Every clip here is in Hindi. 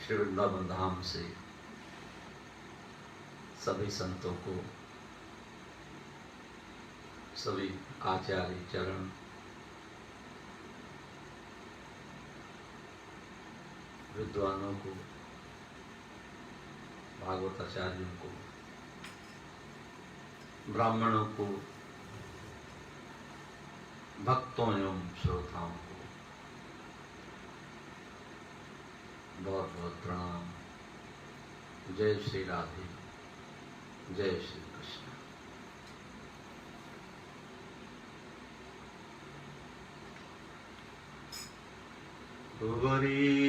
श्री वृंदावन धाम से सभी संतों को, सभी आचार्य चरण, विद्वानों को, भागवताचार्यों को, ब्राह्मणों को, भक्तों एवं श्रोताओं को बहुत बहुत प्रणाम। जय श्री राधे, जय श्री कृष्ण। वरीयान्वेषते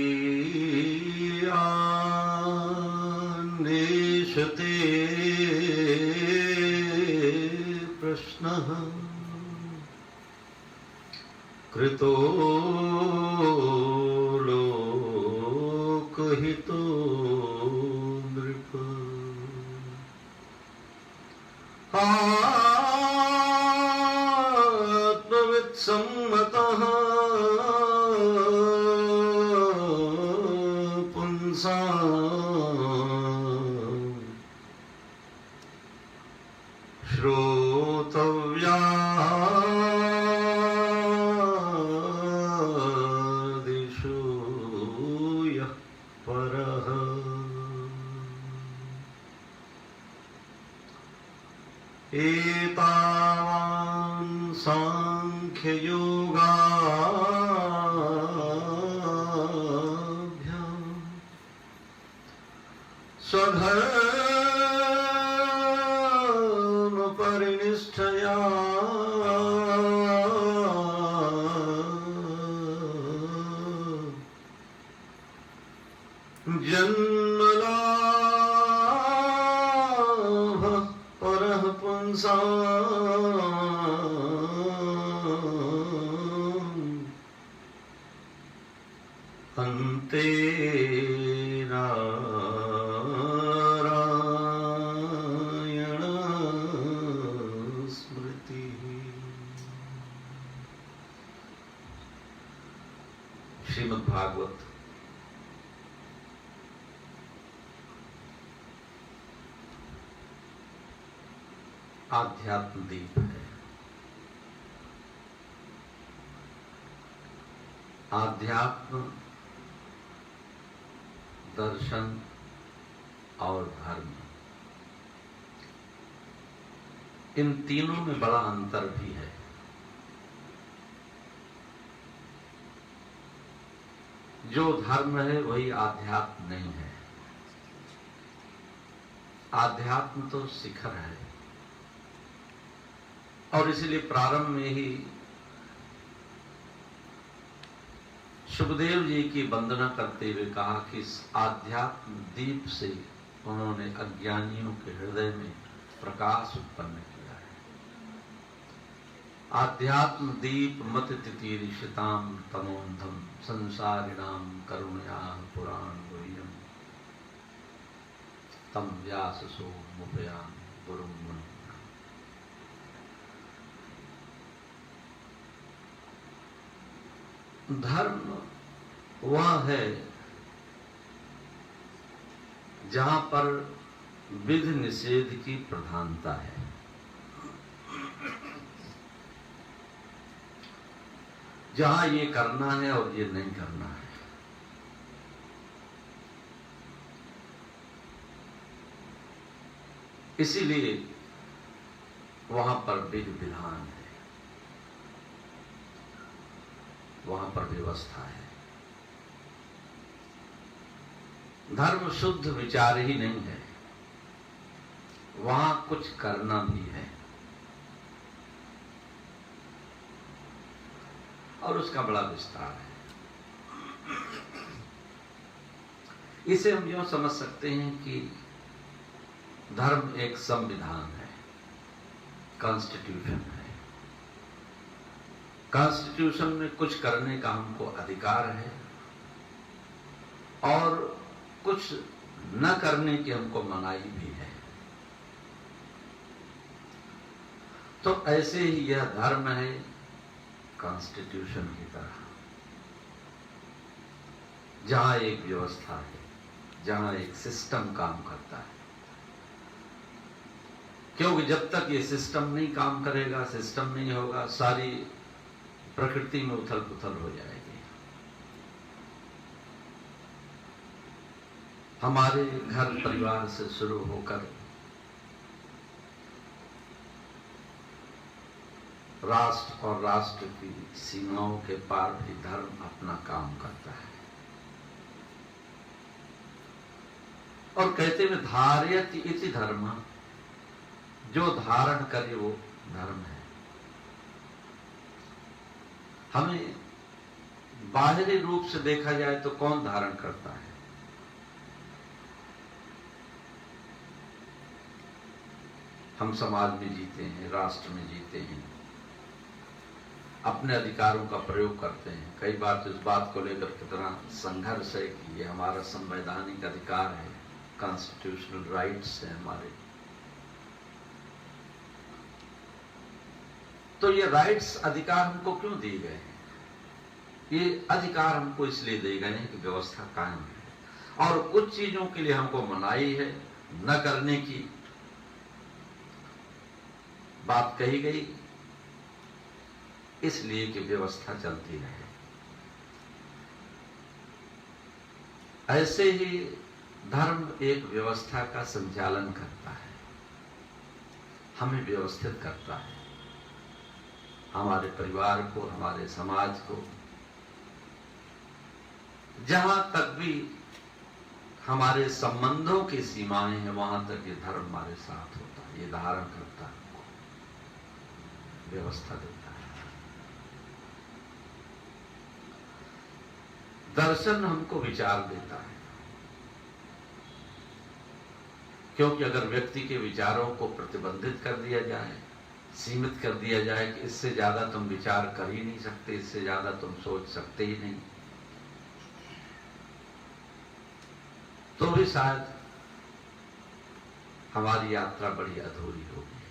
प्रश्नः कृतो लोकहितो नृप आत्मवित्सम्मतः श्रोतव्यादिषु यः परः एतावान् सांख्ययोगाभ्याम् स्वधर्म परिनिष्ठया जन्मलाभ परः पुंसाम् अन्ते श्रीमद् भागवत आध्यात्म दीप है। आध्यात्म, दर्शन और धर्म, इन तीनों में बड़ा अंतर भी है। जो धर्म है वही आध्यात्म नहीं है। आध्यात्म तो शिखर है और इसलिए प्रारंभ में ही सुखदेव जी की वंदना करते हुए कहा कि इस आध्यात्म दीप से उन्होंने अज्ञानियों के हृदय में प्रकाश उत्पन्न किया है। आध्यात्म दीप मत तितीरिषिताम तमोन्धम संसारिणाम करुणया पुराण गुह्यम तम व्यास सो मुपयाम गुरुम मुनि। धर्म वह है जहां पर विधि निषेध की प्रधानता है। जहां ये करना है और ये नहीं करना है। इसीलिए वहां पर विधि विधान है, वहां पर व्यवस्था है। धर्म शुद्ध विचार ही नहीं है, वहां कुछ करना भी है और उसका बड़ा विस्तार है। इसे हम यूं समझ सकते हैं कि धर्म एक संविधान है, कॉन्स्टिट्यूशन है। कॉन्स्टिट्यूशन में कुछ करने का हमको अधिकार है और कुछ न करने की हमको मनाही भी है। तो ऐसे ही यह धर्म है कॉन्स्टिट्यूशन की तरह, जहां एक व्यवस्था है, जहां एक सिस्टम काम करता है। क्योंकि जब तक ये सिस्टम नहीं काम करेगा, सिस्टम नहीं होगा, सारी प्रकृति में उथल पुथल हो जाएगी। हमारे घर परिवार से शुरू होकर राष्ट्र और राष्ट्र की सीमाओं के पार भी धर्म अपना काम करता है। और कहते हैं धारयति इति धर्म, जो धारण करे वो धर्म है। हमें बाहरी रूप से देखा जाए तो कौन धारण करता है? हम समाज में जीते हैं, राष्ट्र में जीते हैं, अपने अधिकारों का प्रयोग करते हैं। कई बार तो इस बात को लेकर कितना संघर्ष है कि ये हमारा संवैधानिक अधिकार है, कॉन्स्टिट्यूशनल राइट्स हैं हमारे। तो ये राइट्स, अधिकार हमको क्यों दिए गए हैं? ये अधिकार हमको इसलिए दिए गए हैं कि व्यवस्था कायम है, और कुछ चीजों के लिए हमको मनाही है, न करने की बात कही गई, इसलिए कि व्यवस्था चलती रहे। ऐसे ही धर्म एक व्यवस्था का संचालन करता है, हमें व्यवस्थित करता है, हमारे परिवार को, हमारे समाज को। जहां तक भी हमारे संबंधों की सीमाएं हैं, वहां तक ये धर्म हमारे साथ होता है, ये धारण करता है, व्यवस्था देता है। दर्शन हमको विचार देता है, क्योंकि अगर व्यक्ति के विचारों को प्रतिबंधित कर दिया जाए, सीमित कर दिया जाए कि इससे ज्यादा तुम विचार कर ही नहीं सकते, इससे ज्यादा तुम सोच सकते ही नहीं, तो भी शायद हमारी यात्रा बड़ी अधूरी होगी।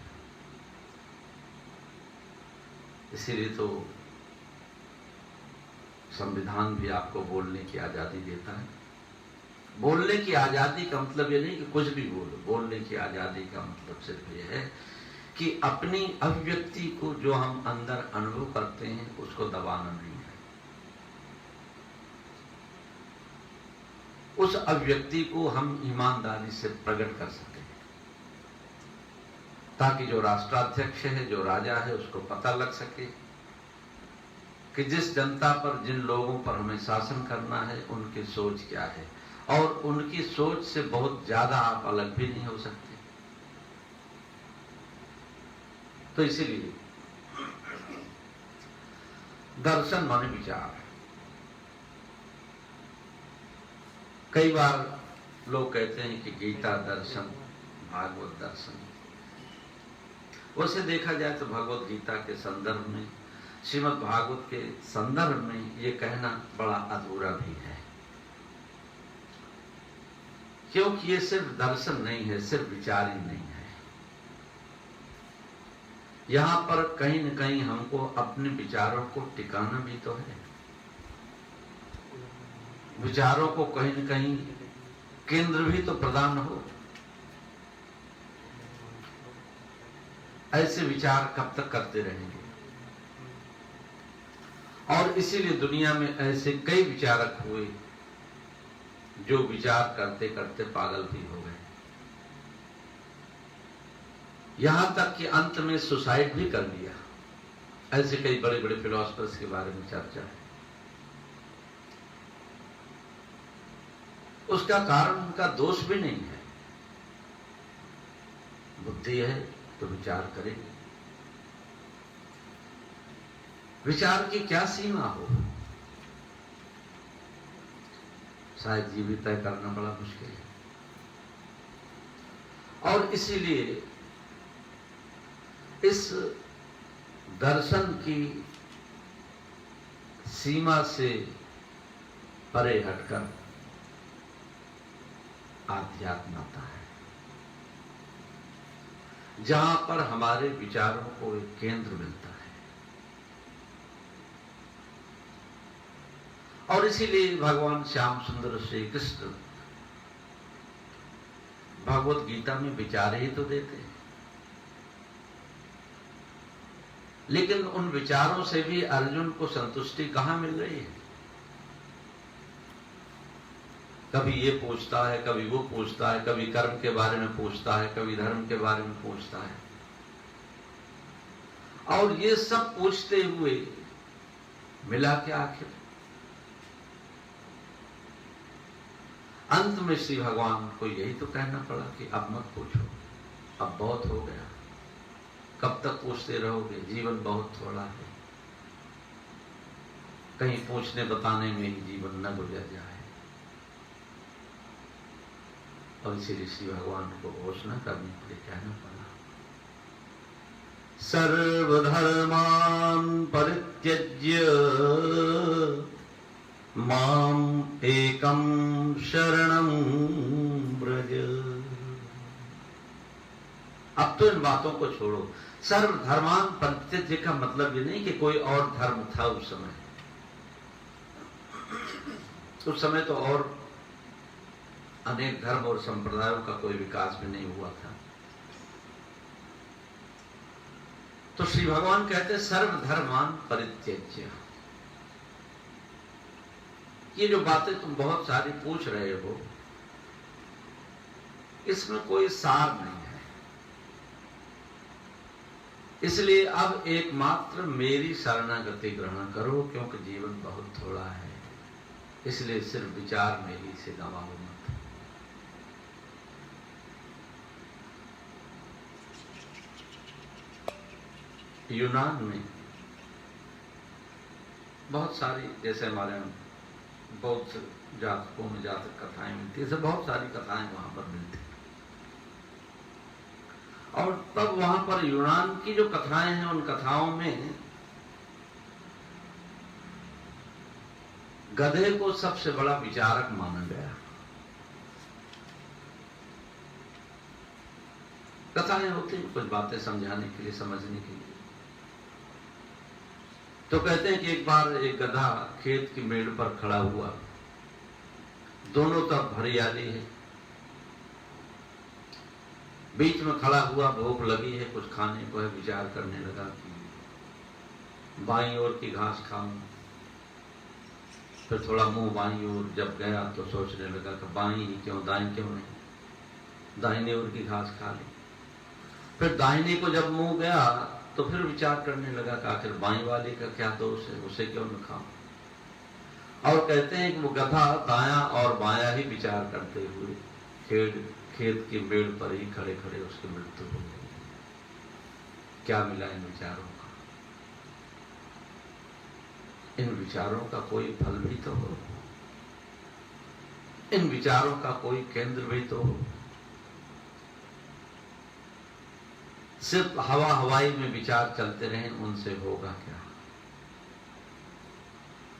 इसीलिए तो संविधान भी आपको बोलने की आजादी देता है। बोलने की आजादी का मतलब ये नहीं कि कुछ भी बोलो, बोलने की आजादी का मतलब सिर्फ ये है कि अपनी अभिव्यक्ति को, जो हम अंदर अनुभव करते हैं, उसको दबाना नहीं है। उस अभिव्यक्ति को हम ईमानदारी से प्रकट कर सकें, ताकि जो राष्ट्राध्यक्ष है, जो राजा है, उसको पता लग सके कि जिस जनता पर, जिन लोगों पर हमें शासन करना है, उनकी सोच क्या है, और उनकी सोच से बहुत ज्यादा आप अलग भी नहीं हो सकते। तो इसीलिए दर्शन माने विचार। कई बार लोग कहते हैं कि गीता दर्शन, भागवत दर्शन। वैसे देखा जाए तो भगवत गीता के संदर्भ में, श्रीमद् भागवत के संदर्भ में ये कहना बड़ा अधूरा भी है, क्योंकि ये सिर्फ दर्शन नहीं है, सिर्फ विचार ही नहीं है। यहां पर कहीं न कहीं हमको अपने विचारों को टिकाना भी तो है, विचारों को कहीं न कहीं केंद्र भी तो प्रदान हो। ऐसे विचार कब तक करते रहेंगे? और इसीलिए दुनिया में ऐसे कई विचारक हुए जो विचार करते करते पागल भी हो गए, यहां तक कि अंत में सुसाइड भी कर लिया। ऐसे कई बड़े बड़े फिलोसफर्स के बारे में चर्चा है। उसका कारण उनका दोष भी नहीं है, बुद्धि है तो विचार करेंगे। विचार की क्या सीमा हो, शायद ये भी तय करना बड़ा मुश्किल है। और इसीलिए इस दर्शन की सीमा से परे हटकर आध्यात्म आता है, जहां पर हमारे विचारों को एक केंद्र मिलता है। और इसीलिए भगवान श्याम सुंदर श्री कृष्ण भगवत गीता में विचार ही तो देते हैं, लेकिन उन विचारों से भी अर्जुन को संतुष्टि कहां मिल रही है? कभी ये पूछता है, कभी वो पूछता है, कभी कर्म के बारे में पूछता है, कभी धर्म के बारे में पूछता है। और ये सब पूछते हुए मिला क्या आखिर? अंत में श्री भगवान को यही तो कहना पड़ा कि अब मत पूछो, अब बहुत हो गया, कब तक पूछते रहोगे, जीवन बहुत थोड़ा है। कहीं पूछने बताने में ही जीवन न गुजर जाए। और इसीलिए श्री भगवान को घोषणा करने के लिए कहना पड़ा, सर्वधर्मान् परित्यज्य माम एकम शरणं व्रज। अब तो इन बातों को छोड़ो। सर्वधर्मान् परित्यज्य का मतलब ये नहीं कि कोई और धर्म था उस समय। उस समय तो और अनेक धर्म और संप्रदायों का कोई विकास भी नहीं हुआ था। तो श्री भगवान कहते सर्वधर्मान् परित्यज्य। ये जो बातें तुम बहुत सारी पूछ रहे हो, इसमें कोई सार नहीं है। इसलिए अब एकमात्र मेरी शरणागति ग्रहण करो, क्योंकि जीवन बहुत थोड़ा है। इसलिए सिर्फ विचार मेरी से गंवाओ मत। यूनान में बहुत सारी, जैसे हमारे बौद्ध जातकों में जातक कथाएं मिलती है, बहुत सारी कथाएं वहां पर मिलती हैं। और तब वहां पर यूनान की जो कथाएं हैं, उन कथाओं में गधे को सबसे बड़ा विचारक माना गया। कथाएं होती हैं कुछ बातें समझाने के लिए, समझने के लिए। तो कहते हैं कि एक बार एक गधा खेत की मेड़ पर खड़ा हुआ, दोनों तरफ हरियाली है, बीच में खड़ा हुआ, भूख लगी है, कुछ खाने को है, विचार करने लगा कि बाईं ओर की घास खाऊं। फिर थोड़ा मुंह बाईं ओर जब गया तो सोचने लगा कि बाईं ही क्यों, दाईं क्यों नहीं, दाहिने ओर की घास खा ली। फिर दाहिने को जब मुंह गया तो फिर विचार करने लगा कि आखिर बाईं वाले का क्या दोष है, उसे क्यों न खाऊं। और कहते हैं कि वो गधा दायां और बायां ही विचार करते हुए खेत की मेड़ पर ही खड़े खड़े उसकी मृत्यु हो गई। क्या मिला इन विचारों का? इन विचारों का कोई फल भी तो हो, इन विचारों का कोई केंद्र भी तो हो। सिर्फ हवा हवाई में विचार चलते रहें, उनसे होगा क्या?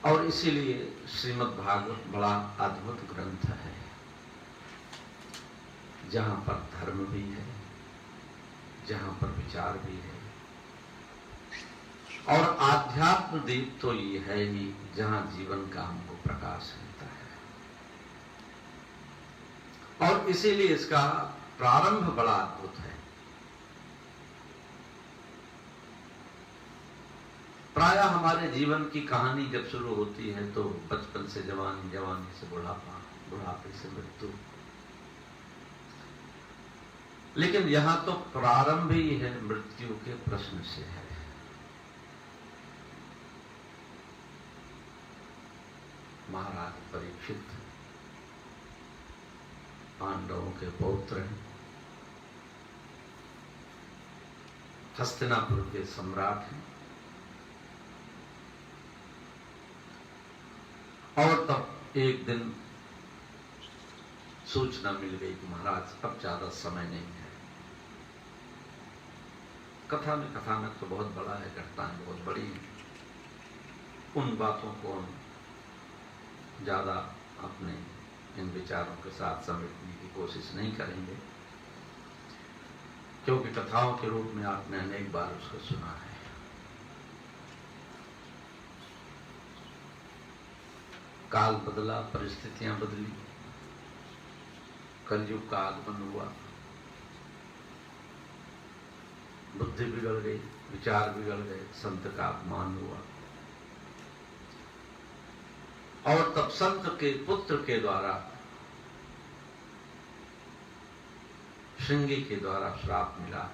और इसीलिए श्रीमद् भागवत बड़ा अद्भुत ग्रंथ है, जहां पर धर्म भी है, जहां पर विचार भी है। और आध्यात्म दीप तो ये है ही, जहां जीवन का हमको प्रकाश मिलता है। और इसीलिए इसका प्रारंभ बड़ा अद्भुत है। प्रायः हमारे जीवन की कहानी जब शुरू होती है तो बचपन से जवानी, जवानी से बुढ़ापा, बुढ़ापे से मृत्यु। लेकिन यहां तो प्रारंभ ही है मृत्यु के प्रश्न से है। महाराज परीक्षित पांडवों के पौत्र हैं, हस्तिनापुर के सम्राट हैं। और तब एक दिन सूचना मिल गई कि महाराज अब ज्यादा समय नहीं है। कथा में कथानक तो बहुत बड़ा है, घटनाएं बहुत बड़ी हैं। उन बातों को हम ज्यादा अपने इन विचारों के साथ समेटने की कोशिश नहीं करेंगे, क्योंकि कथाओं के रूप में आपने अनेक बार उसको सुना है। काल बदला, परिस्थितियां बदली, कलयुग का आगमन हुआ, बुद्धि बिगड़ गई, विचार बिगड़ गए, संत का अपमान हुआ। और तब संत के पुत्र के द्वारा, श्रृंगी के द्वारा श्राप मिला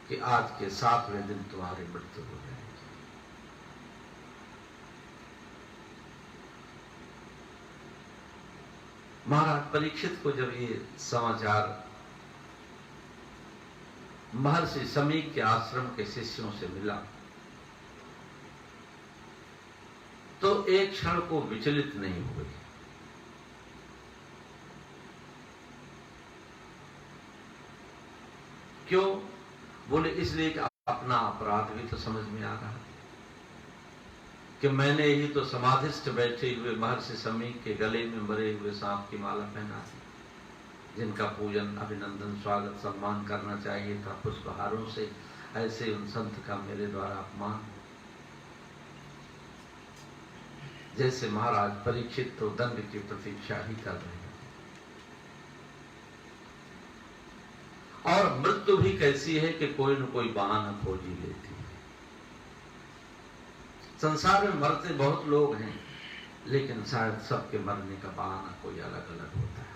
कि आज के 7वें दिन तुम्हारी मृत्यु हो जाएगी। महाराज परीक्षित को जब ये समाचार महर्षि समीक के आश्रम के शिष्यों से मिला तो एक क्षण को विचलित नहीं हुए। क्यों? बोले इसलिए कि अपना अपराध भी तो समझ में आ रहा कि मैंने ही तो समाधिस्थ बैठे हुए महर्षि समीर के गले में मरे हुए सांप की माला पहना दी, जिनका पूजन, अभिनंदन, स्वागत, सम्मान करना चाहिए था पुष्पहारों से, ऐसे उन संत का मेरे द्वारा अपमान। जैसे महाराज परीक्षित तो दंड की प्रतीक्षा ही कर रहे हैं। और मृत्यु भी कैसी है कि कोई न कोई बहाना खोज ही लेती है। संसार में मरते बहुत लोग हैं, लेकिन शायद सबके मरने का बहाना कोई अलग अलग होता है।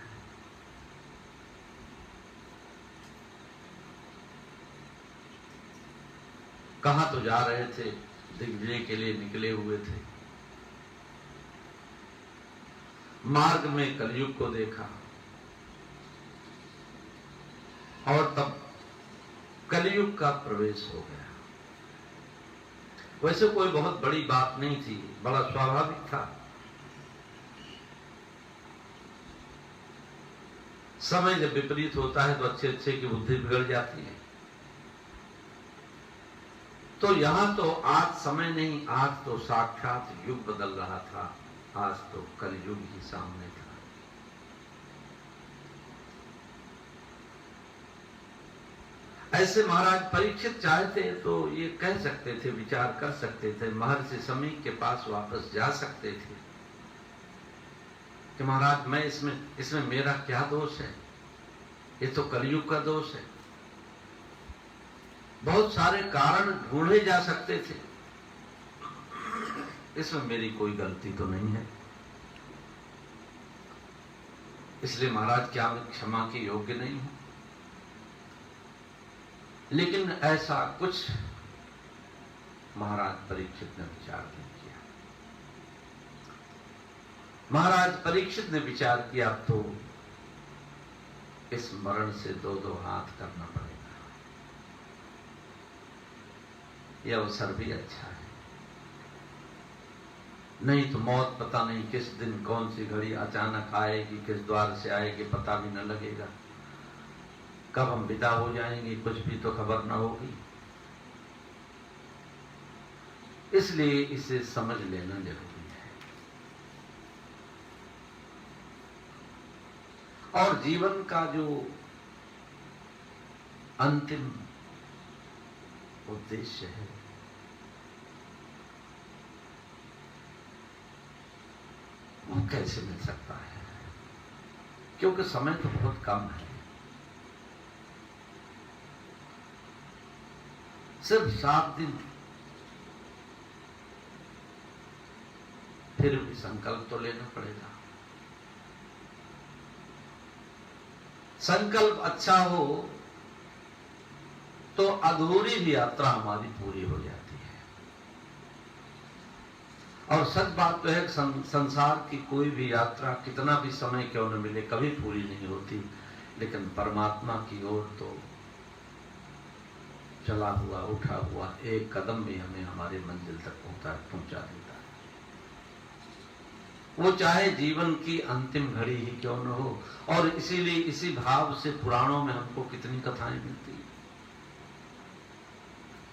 कहां तो जा रहे थे, दिग्विजय के लिए निकले हुए थे। मार्ग में कलयुग को देखा और तब कलयुग का प्रवेश हो गया। वैसे कोई बहुत बड़ी बात नहीं थी, बड़ा स्वाभाविक था। समय जब विपरीत होता है तो अच्छे अच्छे की बुद्धि बिगड़ जाती है। तो यहां तो आज समय नहीं, आज तो साक्षात युग बदल रहा था। आज तो कलयुग ही सामने था। ऐसे महाराज परीक्षित चाहते तो ये कह सकते थे, विचार कर सकते थे, महर्षि समीर के पास वापस जा सकते थे कि महाराज मैं इसमें मेरा क्या दोष है, ये तो कलयुग का दोष है। बहुत सारे कारण ढूंढे जा सकते थे, इसमें मेरी कोई गलती तो नहीं है, इसलिए महाराज क्या मैं क्षमा के योग्य नहीं हूं। लेकिन ऐसा कुछ महाराज परीक्षित ने विचार नहीं किया। महाराज परीक्षित ने विचार किया तो इस मरण से दो दो हाथ करना पड़ेगा। यह अवसर भी अच्छा है, नहीं तो मौत पता नहीं किस दिन कौन सी घड़ी अचानक आएगी, किस द्वार से आएगी पता भी न लगेगा, कब हम विदा हो जाएंगे कुछ भी तो खबर न होगी। इसलिए इसे समझ लेना जरूरी है। और जीवन का जो अंतिम उद्देश्य है वो कैसे मिल सकता है, क्योंकि समय तो बहुत कम है। सिर्फ 7 दिन, फिर भी संकल्प तो लेना पड़ेगा। संकल्प अच्छा हो तो अधूरी भी यात्रा हमारी पूरी हो जाती है। और सच बात तो है, संसार की कोई भी यात्रा कितना भी समय क्यों न मिले कभी पूरी नहीं होती, लेकिन परमात्मा की ओर तो चला हुआ उठा हुआ एक कदम भी हमें हमारे मंजिल तक पहुंचा देता है। वो चाहे जीवन की अंतिम घड़ी ही क्यों न हो। और इसीलिए इसी भाव से पुराणों में हमको कितनी कथाएं मिलती है।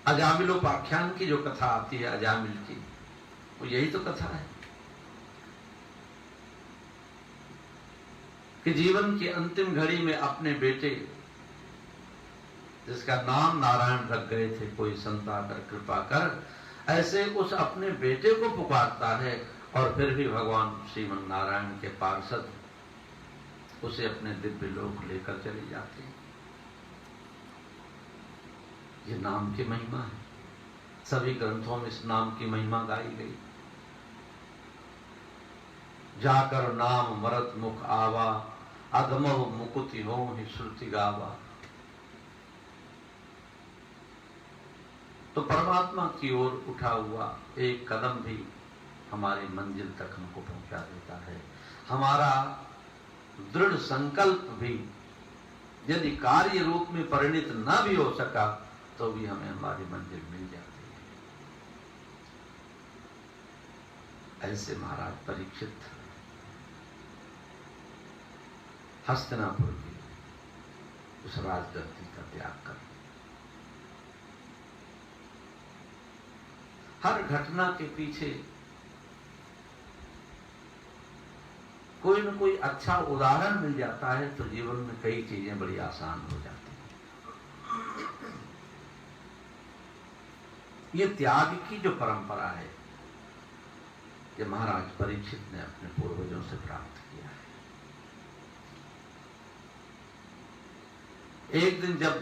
अजामिलोपाख्यान की जो कथा आती है अजामिल की, वो यही तो कथा है कि जीवन की अंतिम घड़ी में अपने बेटे, जिसका नाम नारायण रख गए थे कोई संत आकर कृपा कर, ऐसे उस अपने बेटे को पुकारता है और फिर भी भगवान श्रीमन नारायण के पार्षद उसे अपने दिव्य लोक लेकर चले जाते हैं। ये नाम की महिमा है। सभी ग्रंथों में इस नाम की महिमा गाई गई। जाकर नाम मरत मुख आवा, अधमहु मुकुति हो ही श्रुति गावा। तो परमात्मा की ओर उठा हुआ एक कदम भी हमारी मंजिल तक हमको पहुंचा देता है। हमारा दृढ़ संकल्प भी यदि कार्य रूप में परिणित न भी हो सका तो भी हमें हमारी मंजिल मिल जाती ऐसे महाराज परीक्षित हस्तिनापुर की उस राजगद्दी का त्याग कर, हर घटना के पीछे कोई न कोई अच्छा उदाहरण मिल जाता है तो जीवन में कई चीजें बड़ी आसान हो जाती हैं। ये त्याग की जो परंपरा है, ये महाराज परीक्षित ने अपने पूर्वजों से प्राप्त किया है। एक दिन जब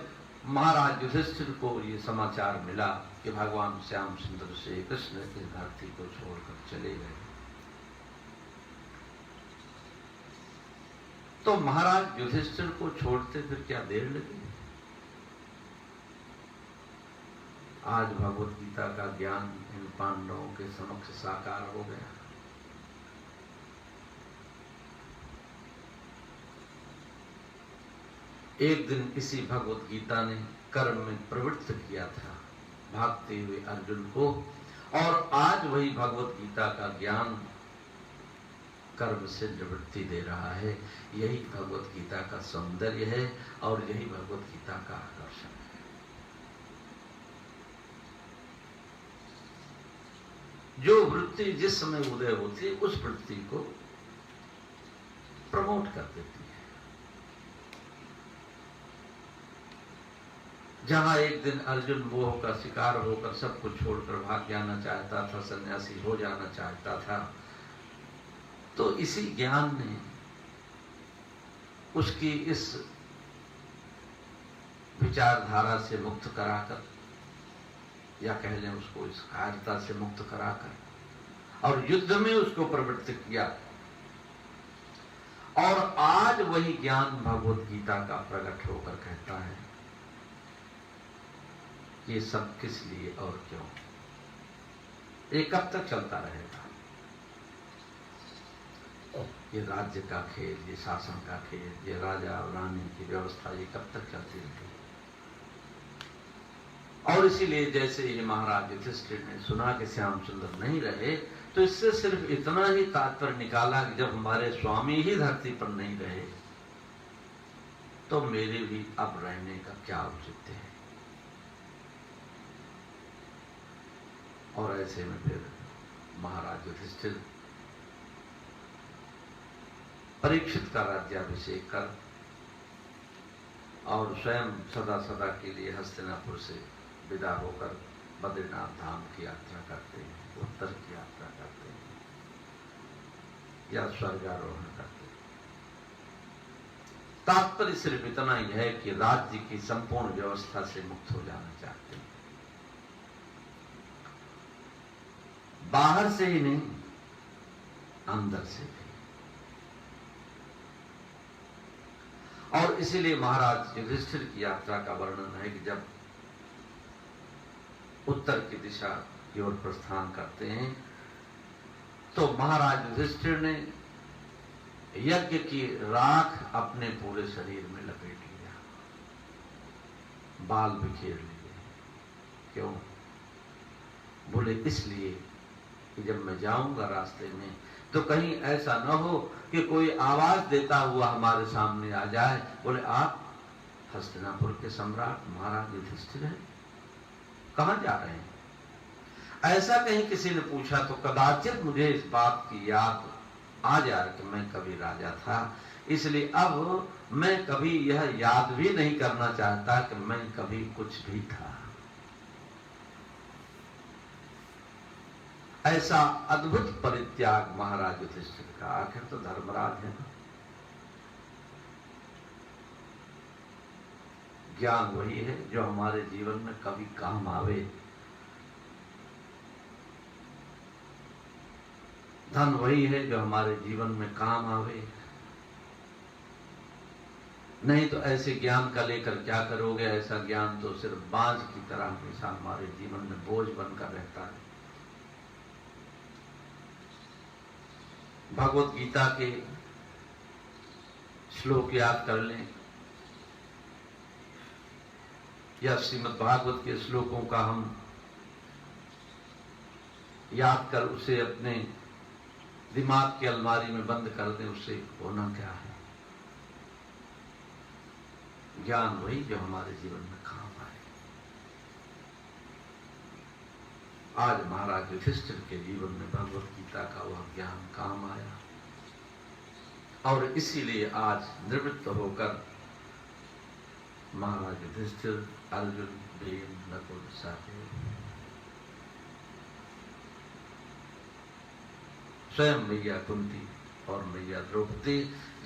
महाराज युधिष्ठिर को ये समाचार मिला कि भगवान श्याम सुंदर श्री कृष्ण इस धरती को छोड़कर चले गए, तो महाराज युधिष्ठिर को छोड़ते फिर क्या देर लगी। आज भगवत गीता का ज्ञान इन पांडवों के समक्ष साकार हो गया। एक दिन इसी भगवत गीता ने कर्म में प्रवृत्त किया था भागते हुए अर्जुन को, और आज वही भगवत गीता का ज्ञान कर्म से निवृत्ति दे रहा है। यही भगवत गीता का सौंदर्य है और यही भगवत गीता का आकर्षण है। जो वृत्ति जिस समय उदय होती है उस वृत्ति को प्रमोट कर देती है। जहां एक दिन अर्जुन मोह का शिकार होकर सब कुछ छोड़कर भाग जाना चाहता था, सन्यासी हो जाना चाहता था, तो इसी ज्ञान ने उसकी इस विचारधारा से मुक्त कराकर, या कह लें उसको इस कायरता से मुक्त कराकर और युद्ध में उसको प्रवृत्त किया। और आज वही ज्ञान भगवत गीता का प्रकट होकर कहता है ये सब किस लिए और क्यों, ये कब तक चलता रहेगा। ये राज्य का खेल, ये शासन का खेल, ये राजा और रानी की व्यवस्था, ये कब तक चलती रहेगी। और इसीलिए जैसे ये महाराज युधिष्ठिर ने सुना कि श्याम सुंदर नहीं रहे, तो इससे सिर्फ इतना ही तात्पर्य निकाला कि जब हमारे स्वामी ही धरती पर नहीं रहे तो मेरे भी अब रहने का क्या औचित्य है। और ऐसे में फिर महाराज युधिष्ठिर परीक्षित का राज्याभिषेक कर और स्वयं सदा सदा के लिए हस्तिनापुर से विदा होकर बद्रीनाथ धाम की यात्रा करते हैं, उत्तर की यात्रा करते हैं या स्वर्गारोहण करते हैं। तात्पर्य सिर्फ इतना ही है कि राज्य की संपूर्ण व्यवस्था से मुक्त हो जाना चाहते हैं, बाहर से ही नहीं अंदर से भी। और इसीलिए महाराज युधिष्ठिर की यात्रा का वर्णन है कि जब उत्तर की दिशा की ओर प्रस्थान करते हैं तो महाराज युधिष्ठिर ने यज्ञ की राख अपने पूरे शरीर में लपेट लिया, बाल बिखेर लिए। क्यों? बोले इसलिए कि जब मैं जाऊंगा रास्ते में तो कहीं ऐसा न हो कि कोई आवाज देता हुआ हमारे सामने आ जाए, बोले आप हस्तिनापुर के सम्राट महाराज युधिष्ठिर हैं, कहां जा रहे हैं। ऐसा कहीं किसी ने पूछा तो कदाचित मुझे इस बात की याद आ जाए कि मैं कभी राजा था, इसलिए अब मैं कभी यह याद भी नहीं करना चाहता कि मैं कभी कुछ भी था। ऐसा अद्भुत परित्याग महाराज युधिष्ठिर का, आखिर तो धर्मराज है ना। ज्ञान वही है जो हमारे जीवन में कभी काम आवे, धन वही है जो हमारे जीवन में काम आवे। नहीं तो ऐसे ज्ञान का लेकर क्या करोगे। ऐसा ज्ञान तो सिर्फ बांझ की तरह हमेशा हमारे जीवन में बोझ बनकर रहता है। भगवत गीता के श्लोक याद कर लें या श्रीमद् भागवत के श्लोकों का हम याद कर उसे अपने दिमाग की अलमारी में बंद कर दें, उससे होना क्या है? ज्ञान वही जो हमारे जीवन में काम आए। आज महाराज युधिष्ठिर के जीवन में भगवत गीता का वह ज्ञान काम आया, और इसीलिए आज निवृत्त होकर महाराज युधिष्ठिर, अर्जुन, भीम, नकुल, सहदेव, स्वयं मैया कुंती और मैया द्रौपदी,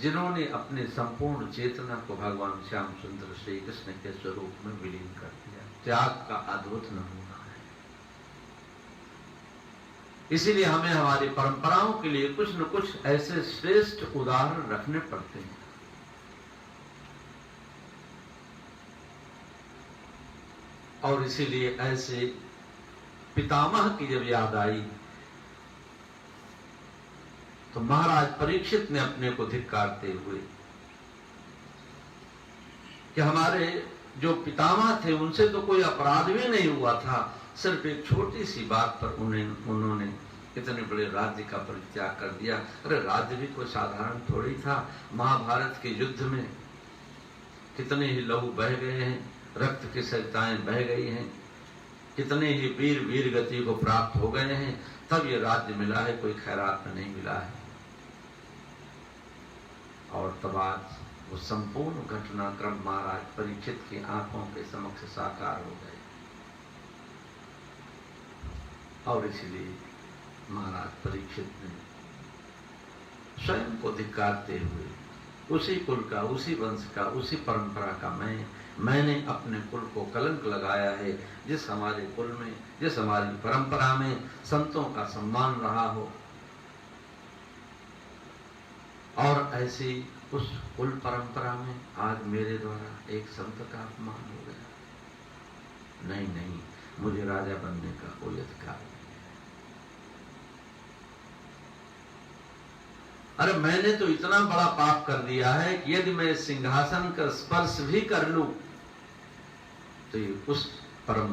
जिन्होंने अपने संपूर्ण चेतना को भगवान श्याम सुंदर श्री कृष्ण के स्वरूप में विलीन कर दिया। त्याग का अद्भुत नमूना है। इसीलिए हमें हमारी परंपराओं के लिए कुछ न कुछ ऐसे श्रेष्ठ उदाहरण रखने पड़ते हैं। और इसीलिए ऐसे पितामह की जब याद आई तो महाराज परीक्षित ने अपने को धिक्कारते हुए कि हमारे जो पितामह थे उनसे तो कोई अपराध भी नहीं हुआ था, सिर्फ एक छोटी सी बात पर उन्होंने इतने बड़े राज्य का परित्याग कर दिया। अरे राज्य भी कोई साधारण थोड़ी था। महाभारत के युद्ध में कितने ही लहू बह गए हैं, रक्त की सरिताएं बह गई हैं, कितने ही वीर गति को प्राप्त हो गए हैं, तब ये राज्य मिला है, कोई खैरात में नहीं मिला है। और तब आज वो संपूर्ण घटनाक्रम महाराज परीक्षित की आंखों के समक्ष साकार हो गए। और इसलिए महाराज परीक्षित ने स्वयं को धिक्कारते हुए उसी कुल का, उसी वंश का, उसी परंपरा का मैंने अपने कुल को कलंक लगाया है, जिस हमारे कुल में, जिस हमारी परंपरा में संतों का सम्मान रहा हो, और ऐसी उस कुल परंपरा में आज मेरे द्वारा एक संत का अपमान हो गया। नहीं, मुझे राजा बनने का कोई अधिकार नहीं है। अरे मैंने तो इतना बड़ा पाप कर दिया है कि यदि मैं सिंहासन का स्पर्श भी कर लूं तो ये उस परम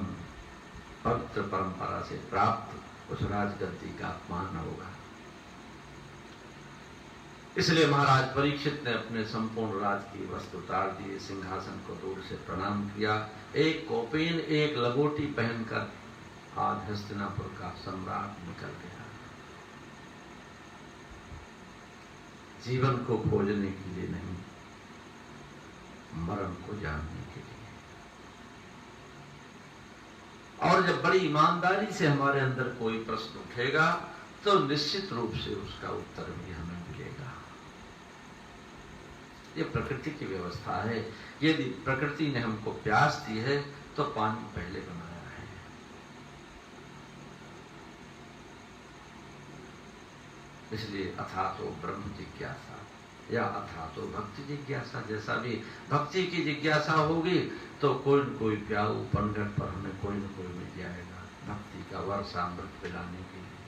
पवित्र परंपरा से प्राप्त उस राजगद्दी का अपमान होगा। इसलिए महाराज परीक्षित ने अपने संपूर्ण राज की वस्त्र उतार दिए, सिंहासन को दूर से प्रणाम किया, एक कौपीन, एक लगोटी पहनकर आज हस्तिनापुर का सम्राट निकल गया। जीवन को खोजने के लिए नहीं, मरण को जानने के लिए। और जब बड़ी ईमानदारी से हमारे अंदर कोई प्रश्न उठेगा तो निश्चित रूप से उसका उत्तर भी हमें मिलेगा। ये प्रकृति की व्यवस्था है। यदि प्रकृति ने हमको प्यास दी है तो पानी पहले बनाया है। इसलिए अथा तो ब्रह्म जिज्ञासा या अथा तो भक्ति जिज्ञासा, जैसा भी भक्ति की जिज्ञासा होगी तो कोई न कोई प्याऊ पनघट पर हमें कोई न कोई मिल जाएगा भक्ति का वर्षा अमृत पिलाने के लिए।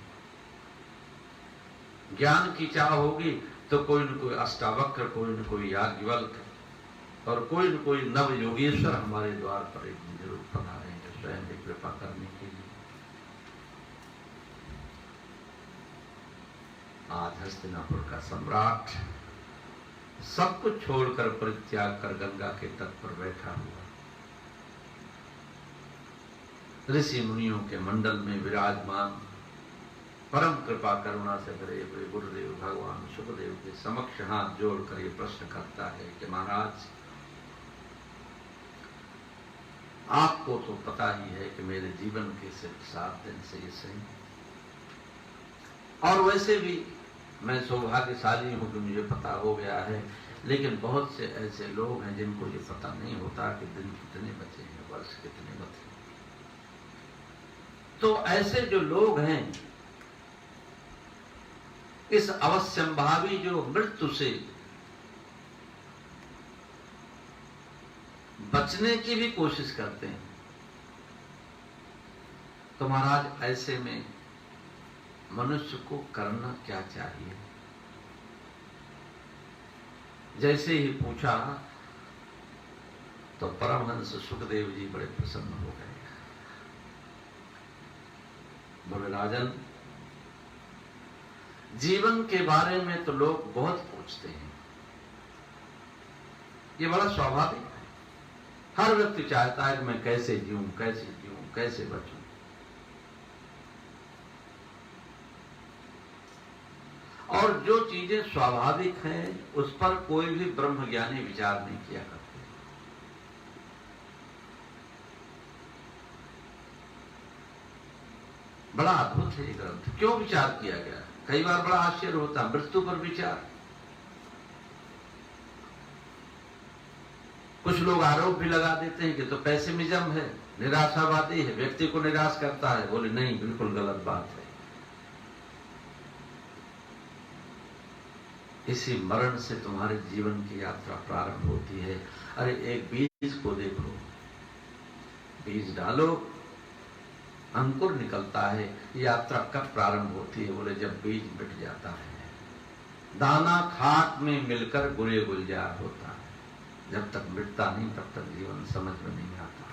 ज्ञान की चाह होगी तो कोई न कोई अष्टावक्र, कोई न कोई याज्ञवल्क्य और कोई न कोई नव योगेश्वर हमारे द्वार पर एक दिन जरूर पधारेंगे स्वयं की कृपा करने के लिए। आज हस्तिनापुर का सम्राट सब कुछ छोड़कर परित्याग कर गंगा के तट पर बैठा हुआ, ऋषि मुनियों के मंडल में विराजमान, परम कृपा करुणा से भरे हुए गुरुदेव भगवान सुखदेव के समक्ष हाथ जोड़कर ये प्रश्न करता है कि महाराज, आपको तो पता ही है कि मेरे जीवन के सिर्फ 7 दिन से ये सही, और वैसे भी मैं सौभाग्यशाली हूं कि मुझे पता हो गया है, लेकिन बहुत से ऐसे लोग हैं जिनको ये पता नहीं होता कि दिन कितने बचे हैं, वर्ष कितने बचे। तो ऐसे जो लोग हैं, इस अवश्यंभावी जो मृत्यु से बचने की भी कोशिश करते हैं, तो महाराज ऐसे में मनुष्य को करना क्या चाहिए? जैसे ही पूछा तो परमहंस सुखदेव जी बड़े प्रसन्न हो गए। बोले राजन, जीवन के बारे में तो लोग बहुत पूछते हैं, ये बड़ा स्वाभाविक है। हर व्यक्ति चाहता है कि मैं कैसे जीऊं, कैसे जीऊं, कैसे बचूं। और जो चीजें स्वाभाविक हैं उस पर कोई भी ब्रह्मज्ञानी विचार नहीं किया करते। बड़ा अद्भुत है ये ग्रंथ, क्यों विचार किया गया? कई बार बड़ा आश्चर्य होता है, मृत्यु पर विचार। कुछ लोग आरोप भी लगा देते हैं कि तो पेसिमिज्म है, निराशावादी है, व्यक्ति को निराश करता है। बोले नहीं, बिल्कुल गलत बात है। इसी मरण से तुम्हारे जीवन की यात्रा प्रारंभ होती है। अरे एक बीज को देखो, बीज डालो, अंकुर निकलता है। यात्रा कब प्रारंभ होती है? बोले जब बीज मिट जाता है, दाना खाक में मिलकर गुले गुलजार होता है। जब तक मिटता नहीं तब तक जीवन समझ में नहीं आता,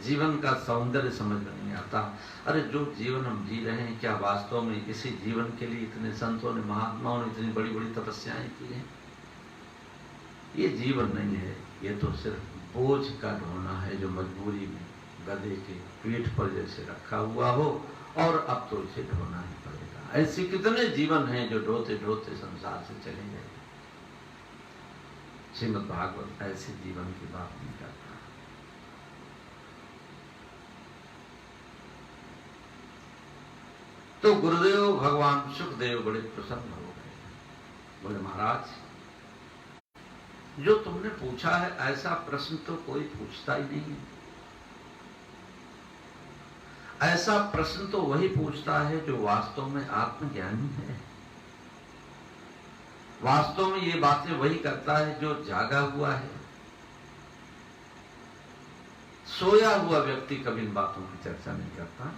जीवन का सौंदर्य समझ में नहीं आता। अरे जो जीवन हम जी रहे हैं, क्या वास्तव में इसी जीवन के लिए इतने संतों ने, महात्माओं ने इतनी बड़ी बड़ी तपस्याएं की हैं? ये जीवन नहीं है, ये तो सिर्फ बोझ का ढोना है जो मजबूरी में गधे के पीठ पर जैसे रखा हुआ हो, और अब तो इसे ढोना ही पड़ेगा। ऐसे कितने जीवन हैं जो ढोते ढोते संसार से चले गए। श्रीमद् भागवत ऐसे जीवन की बात नहीं करता। तो गुरुदेव भगवान सुखदेव बड़े प्रसन्न हो गए। बोले महाराज, जो तुमने पूछा है ऐसा प्रश्न तो कोई पूछता ही नहीं है। ऐसा प्रश्न तो वही पूछता है जो वास्तव में आत्मज्ञानी है। वास्तव में ये बातें वही करता है जो जागा हुआ है। सोया हुआ व्यक्ति कभी इन बातों की चर्चा नहीं करता।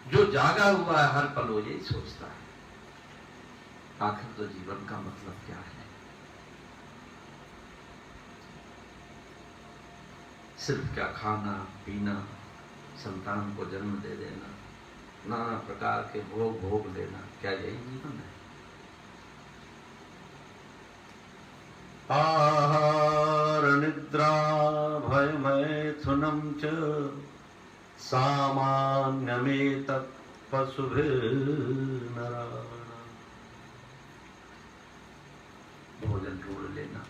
जो जागा हुआ है हर पल वो यही सोचता है, आखिर तो जीवन का मतलब क्या है? सिर्फ क्या खाना पीना, संतान को जन्म दे देना, नाना प्रकार के भोग भोग लेना, क्या यही जीवन है? आहार निद्रा भय मैथुनम च सामान्यमेतत् पशुभिर्नराणाम्। भोजन ढूंढ लेना,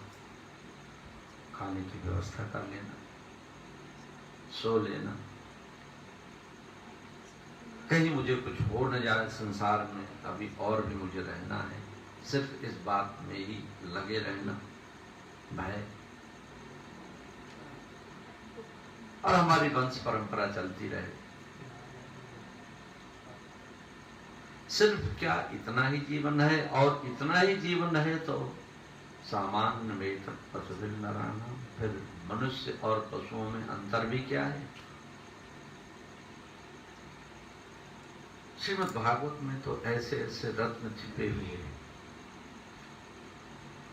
खाने की व्यवस्था कर लेना, सो लेना, कहीं मुझे कुछ हो न जाए संसार में, अभी और भी मुझे रहना है, सिर्फ इस बात में ही लगे रहना, भय। और हमारी वंश परंपरा चलती रहे। सिर्फ क्या इतना ही जीवन है? और इतना ही जीवन है तो सामान्य वेतन पशुभिर्नराणाम्, फिर मनुष्य और पशुओं में अंतर भी क्या है? श्रीमद् भागवत में तो ऐसे ऐसे रत्न छिपे हुए हैं।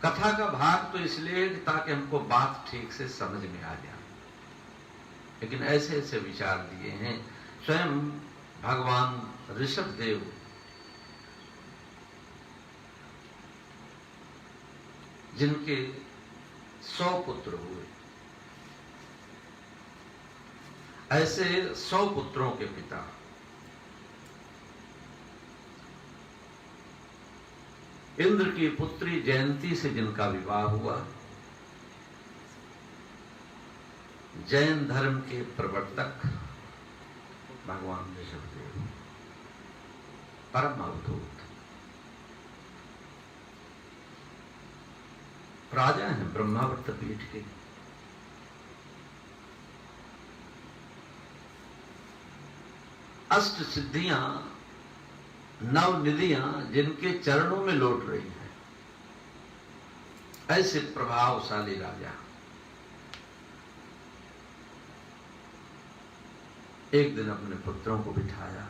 कथा का भाग तो इसलिए ताकि हमको बात ठीक से समझ में आ जाए, लेकिन ऐसे ऐसे विचार दिए हैं। स्वयं भगवान ऋषभदेव जिनके 100 पुत्र हुए, ऐसे 100 पुत्रों के पिता इंद्र की पुत्री जयंती से जिनका विवाह हुआ, जैन धर्म के प्रवर्तक भगवान ऋषभदेव, परम अवधूत राजा हैं ब्रह्मावर्त पीठ के। अष्ट सिद्धियां, नव निधियां जिनके चरणों में लौट रही हैं, ऐसे प्रभावशाली राजा। एक दिन अपने पुत्रों को बिठाया,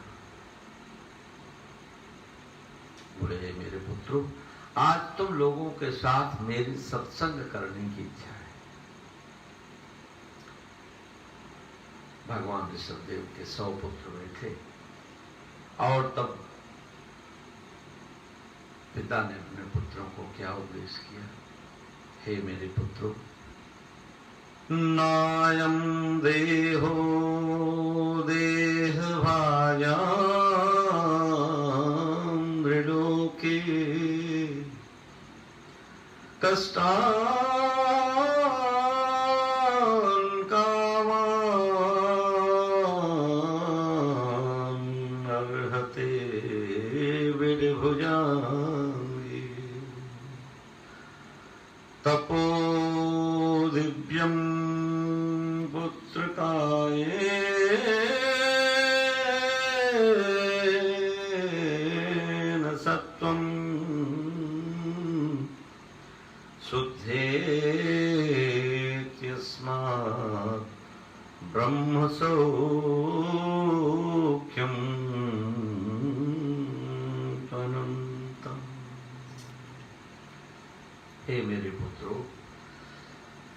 बोले हे मेरे पुत्रों, आज तुम लोगों के साथ मेरी सत्संग करने की इच्छा है। भगवान ऋषभदेव के 100 पुत्र बैठे और तब पिता ने अपने पुत्रों को क्या उपदेश किया, हे मेरे पुत्रों, नायं देहो देहभाजां मृलोके कष्टान् कामान् अर्हते विभुजाङ्गी तपो दिव्यं पुत्रकायेन सत्वं शुद्धेत्यस्मात् ब्रह्मसौख्यम् अनन्तम्। हे मेरे पुत्रों,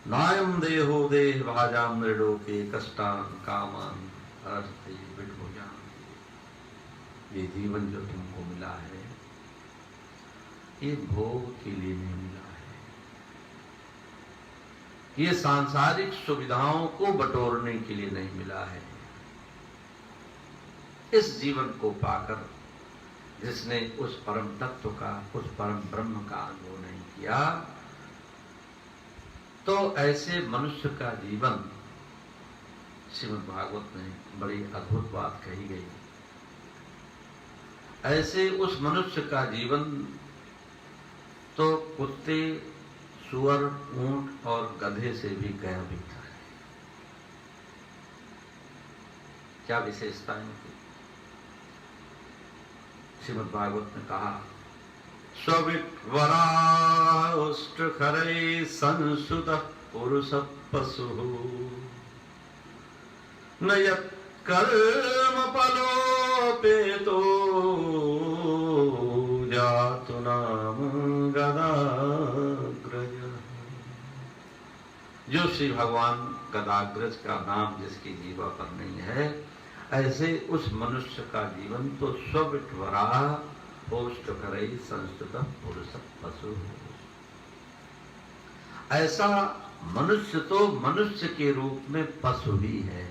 नायं देहो देहभाजां मृलोके कष्टान् कामान् अर्हते विभुजाङ्गी। ये जीवन जो तुमको मिला है, ये भोग के लिए नहीं मिला है, ये सांसारिक सुविधाओं को बटोरने के लिए नहीं मिला है। इस जीवन को पाकर जिसने उस परम तत्व का, उस परम ब्रह्म का अनुभव नहीं किया, तो ऐसे मनुष्य का जीवन, श्रीमद् भागवत में बड़ी अद्भुत बात कही गई, ऐसे उस मनुष्य का जीवन तो कुत्ते, सुअर, ऊंट और गधे से भी गया बिकता है। क्या विशेषताएं थी? श्रीमद् भागवत ने कहा, स्वविट्वराष्ट्रखरै संसुतः पुरुषः पशुः न यत्कर्मफलोपेतो जातु नाम गदाग्रज। जो श्री भगवान गदाग्रज का नाम जिसकी जीवा पर नहीं है, ऐसे उस मनुष्य का जीवन तो स्वविट्वरा पोष्ट करे संस्कृत पुरुष पशु। ऐसा मनुष्य तो मनुष्य के रूप में पशु ही है।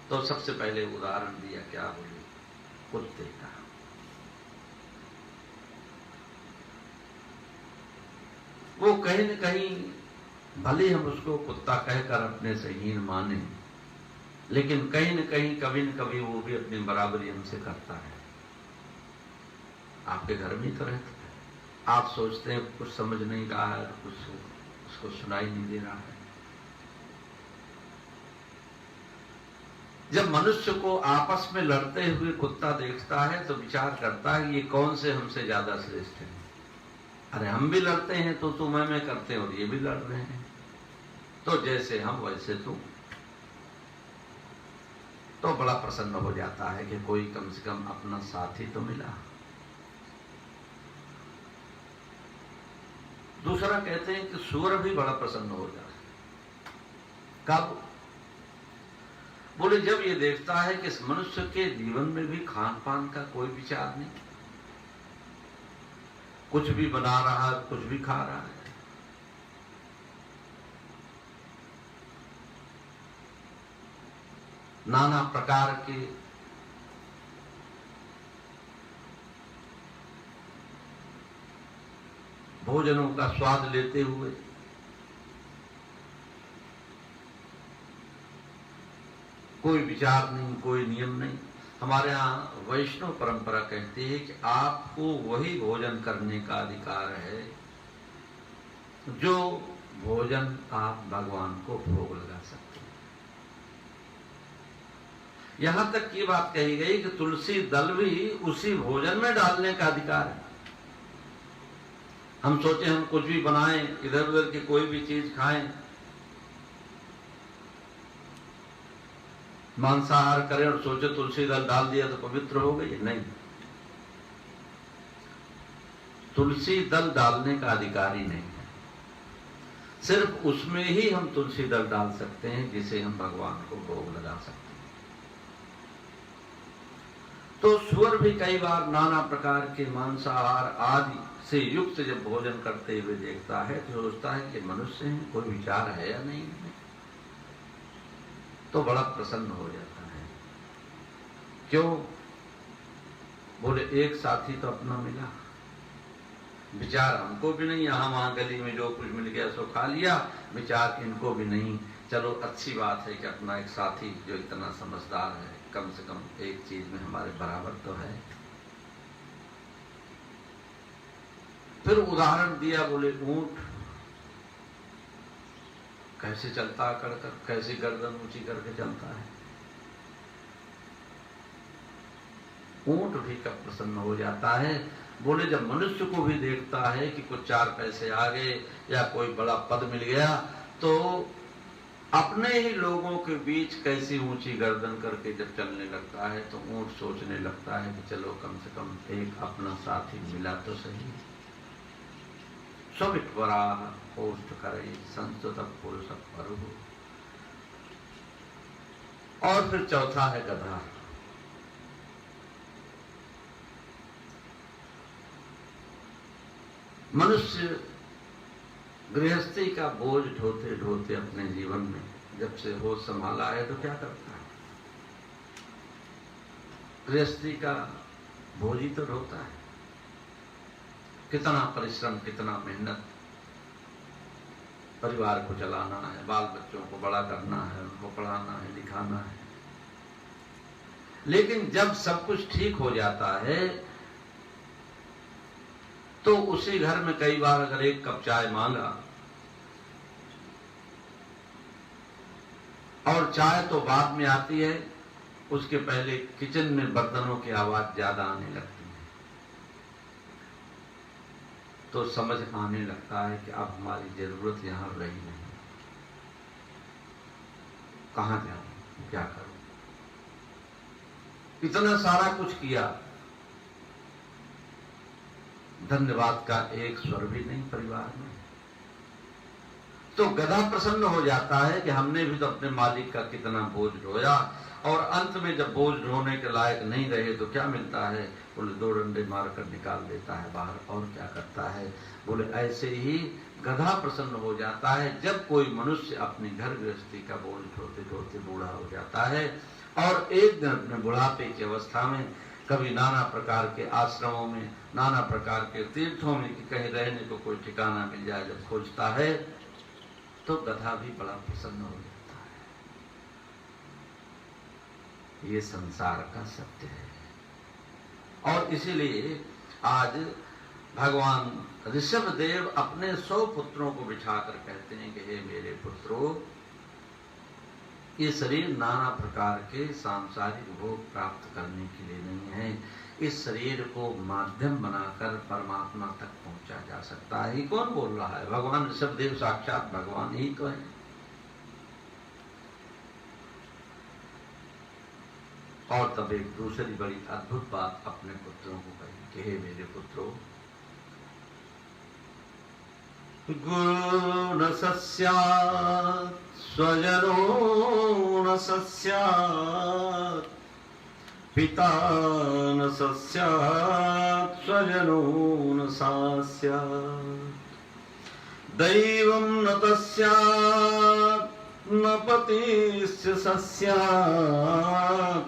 तो सबसे पहले उदाहरण दिया, क्या बोले, कुत्ते का। वो कहीं न कहीं भले हम उसको कुत्ता कहकर अपने से हीन माने, लेकिन कहीं न कहीं कभी न कभी वो भी अपनी बराबरी हमसे करता है। आपके घर में तो रहता है, आप सोचते हैं कुछ समझ नहीं रहा है, कुछ उसको सुनाई नहीं दे रहा है। जब मनुष्य को आपस में लड़ते हुए कुत्ता देखता है तो विचार करता है ये कौन से हमसे ज्यादा श्रेष्ठ है। अरे हम भी लड़ते हैं तो तुम मैं करते हैं और ये भी लड़ रहे हैं, तो जैसे हम वैसे तुम। तो बड़ा प्रसन्न हो जाता है कि कोई कम से कम अपना साथी तो मिला। दूसरा कहते हैं कि सूअर भी बड़ा प्रसन्न हो जाता है। कब? बोले जब ये देखता है कि इस मनुष्य के जीवन में भी खान पान का कोई विचार नहीं, कुछ भी बना रहा है, कुछ भी खा रहा है। नाना प्रकार के भोजनों का स्वाद लेते हुए कोई विचार नहीं, कोई नियम नहीं। हमारे यहाँ वैष्णव परंपरा कहती है कि आपको वही भोजन करने का अधिकार है जो भोजन आप भगवान को भोग लगा सकते हैं। यहां तक ये बात कही गई कि तुलसी दल भी उसी भोजन में डालने का अधिकार है। हम सोचे हम कुछ भी बनाएं, इधर उधर की कोई भी चीज खाएं, मांसाहार करें और सोचे तुलसी दल डाल दिया तो पवित्र हो गई। नहीं, तुलसी दल डालने का अधिकार ही नहीं है। सिर्फ उसमें ही हम तुलसी दल डाल सकते हैं जिसे हम भगवान को भोग लगा सकते हैं। तो सुअर भी कई बार नाना प्रकार के मांसाहार आदि से युक्त जब भोजन करते हुए देखता है तो सोचता है कि मनुष्य हैं, कोई विचार है या नहीं है, तो बड़ा प्रसन्न हो जाता है। क्यों? बोले एक साथी तो अपना मिला, विचार हमको भी नहीं, यहाँ वहां गली में जो कुछ मिल गया सो खा लिया, विचार इनको भी नहीं। चलो अच्छी बात है कि अपना एक साथी जो इतना समझदार है, कम से कम एक चीज में हमारे बराबर तो है। फिर उदाहरण दिया, बोले ऊंट कैसे चलता कर कैसे गर्दन ऊंची करके चलता है। ऊंट भी कब प्रसन्न हो जाता है। बोले जब मनुष्य को भी देखता है कि कुछ 4 पैसे आ गए या कोई बड़ा पद मिल गया, तो अपने ही लोगों के बीच कैसी ऊंची गर्दन करके जब चलने लगता है तो ऊंट सोचने लगता है कि चलो कम से कम एक अपना साथी मिला तो सही। सवित्वरा पोष्ट करे संस्तुत पुरुष परु। और फिर चौथा है गधा। मनुष्य गृहस्थी का बोझ ढोते ढोते अपने जीवन में जब से होश संभाला है तो क्या करता है? गृहस्थी का बोझ ही तो ढोता है। कितना परिश्रम, कितना मेहनत, परिवार को चलाना है, बाल बच्चों को बड़ा करना है, उनको पढ़ाना है, लिखाना है। लेकिन जब सब कुछ ठीक हो जाता है तो उसी घर में कई बार अगर एक कप चाय मांगा और चाय तो बाद में आती है, उसके पहले किचन में बर्तनों की आवाज ज्यादा आने लगती है, तो समझ आने लगता है कि अब हमारी जरूरत यहां रही नहीं, कहां जाऊं, क्या करूं। इतना सारा कुछ किया, धन्यवाद का एक स्वर भी नहीं परिवार में। तो गधा प्रसन्न हो जाता है कि हमने भी तो अपने मालिक का कितना बोझ ढोया, और अंत में जब बोझ ढोने के लायक नहीं रहे तो क्या मिलता है? बोले 2 डंडे मारकर निकाल देता है बाहर, और क्या करता है? बोले ऐसे ही गधा प्रसन्न हो जाता है जब कोई मनुष्य अपनी घर गृहस्थी का बोझ ढोते ढोते बूढ़ा हो जाता है, और एक दिन अपने बुढ़ापे की अवस्था में कभी नाना प्रकार के आश्रमों में, नाना प्रकार के तीर्थों में कि कहीं रहने को कोई ठिकाना मिल जाए, जब खोजता है तो गधा भी बड़ा प्रसन्न हो जाता है। ये संसार का सत्य है। और इसीलिए आज भगवान ऋषभदेव अपने 100 पुत्रों को बिठाकर कहते हैं कि हे मेरे पुत्रों, ये शरीर नाना प्रकार के सांसारिक भोग प्राप्त करने के लिए नहीं है। इस शरीर को माध्यम बनाकर परमात्मा तक पहुंचा जा सकता है। ये कौन बोल रहा है? भगवान ऋषभदेव साक्षात भगवान ही तो है। और तब एक दूसरी बड़ी अद्भुत बात अपने पुत्रों को कही कि हे मेरे पुत्रों, गुरु न सस्यात् स्वजनो न सस्यात्, पिता न सस्यात् स्वजनो न सास्यात्, दैवं न तस्यात् न पतिश्च सस्यात्,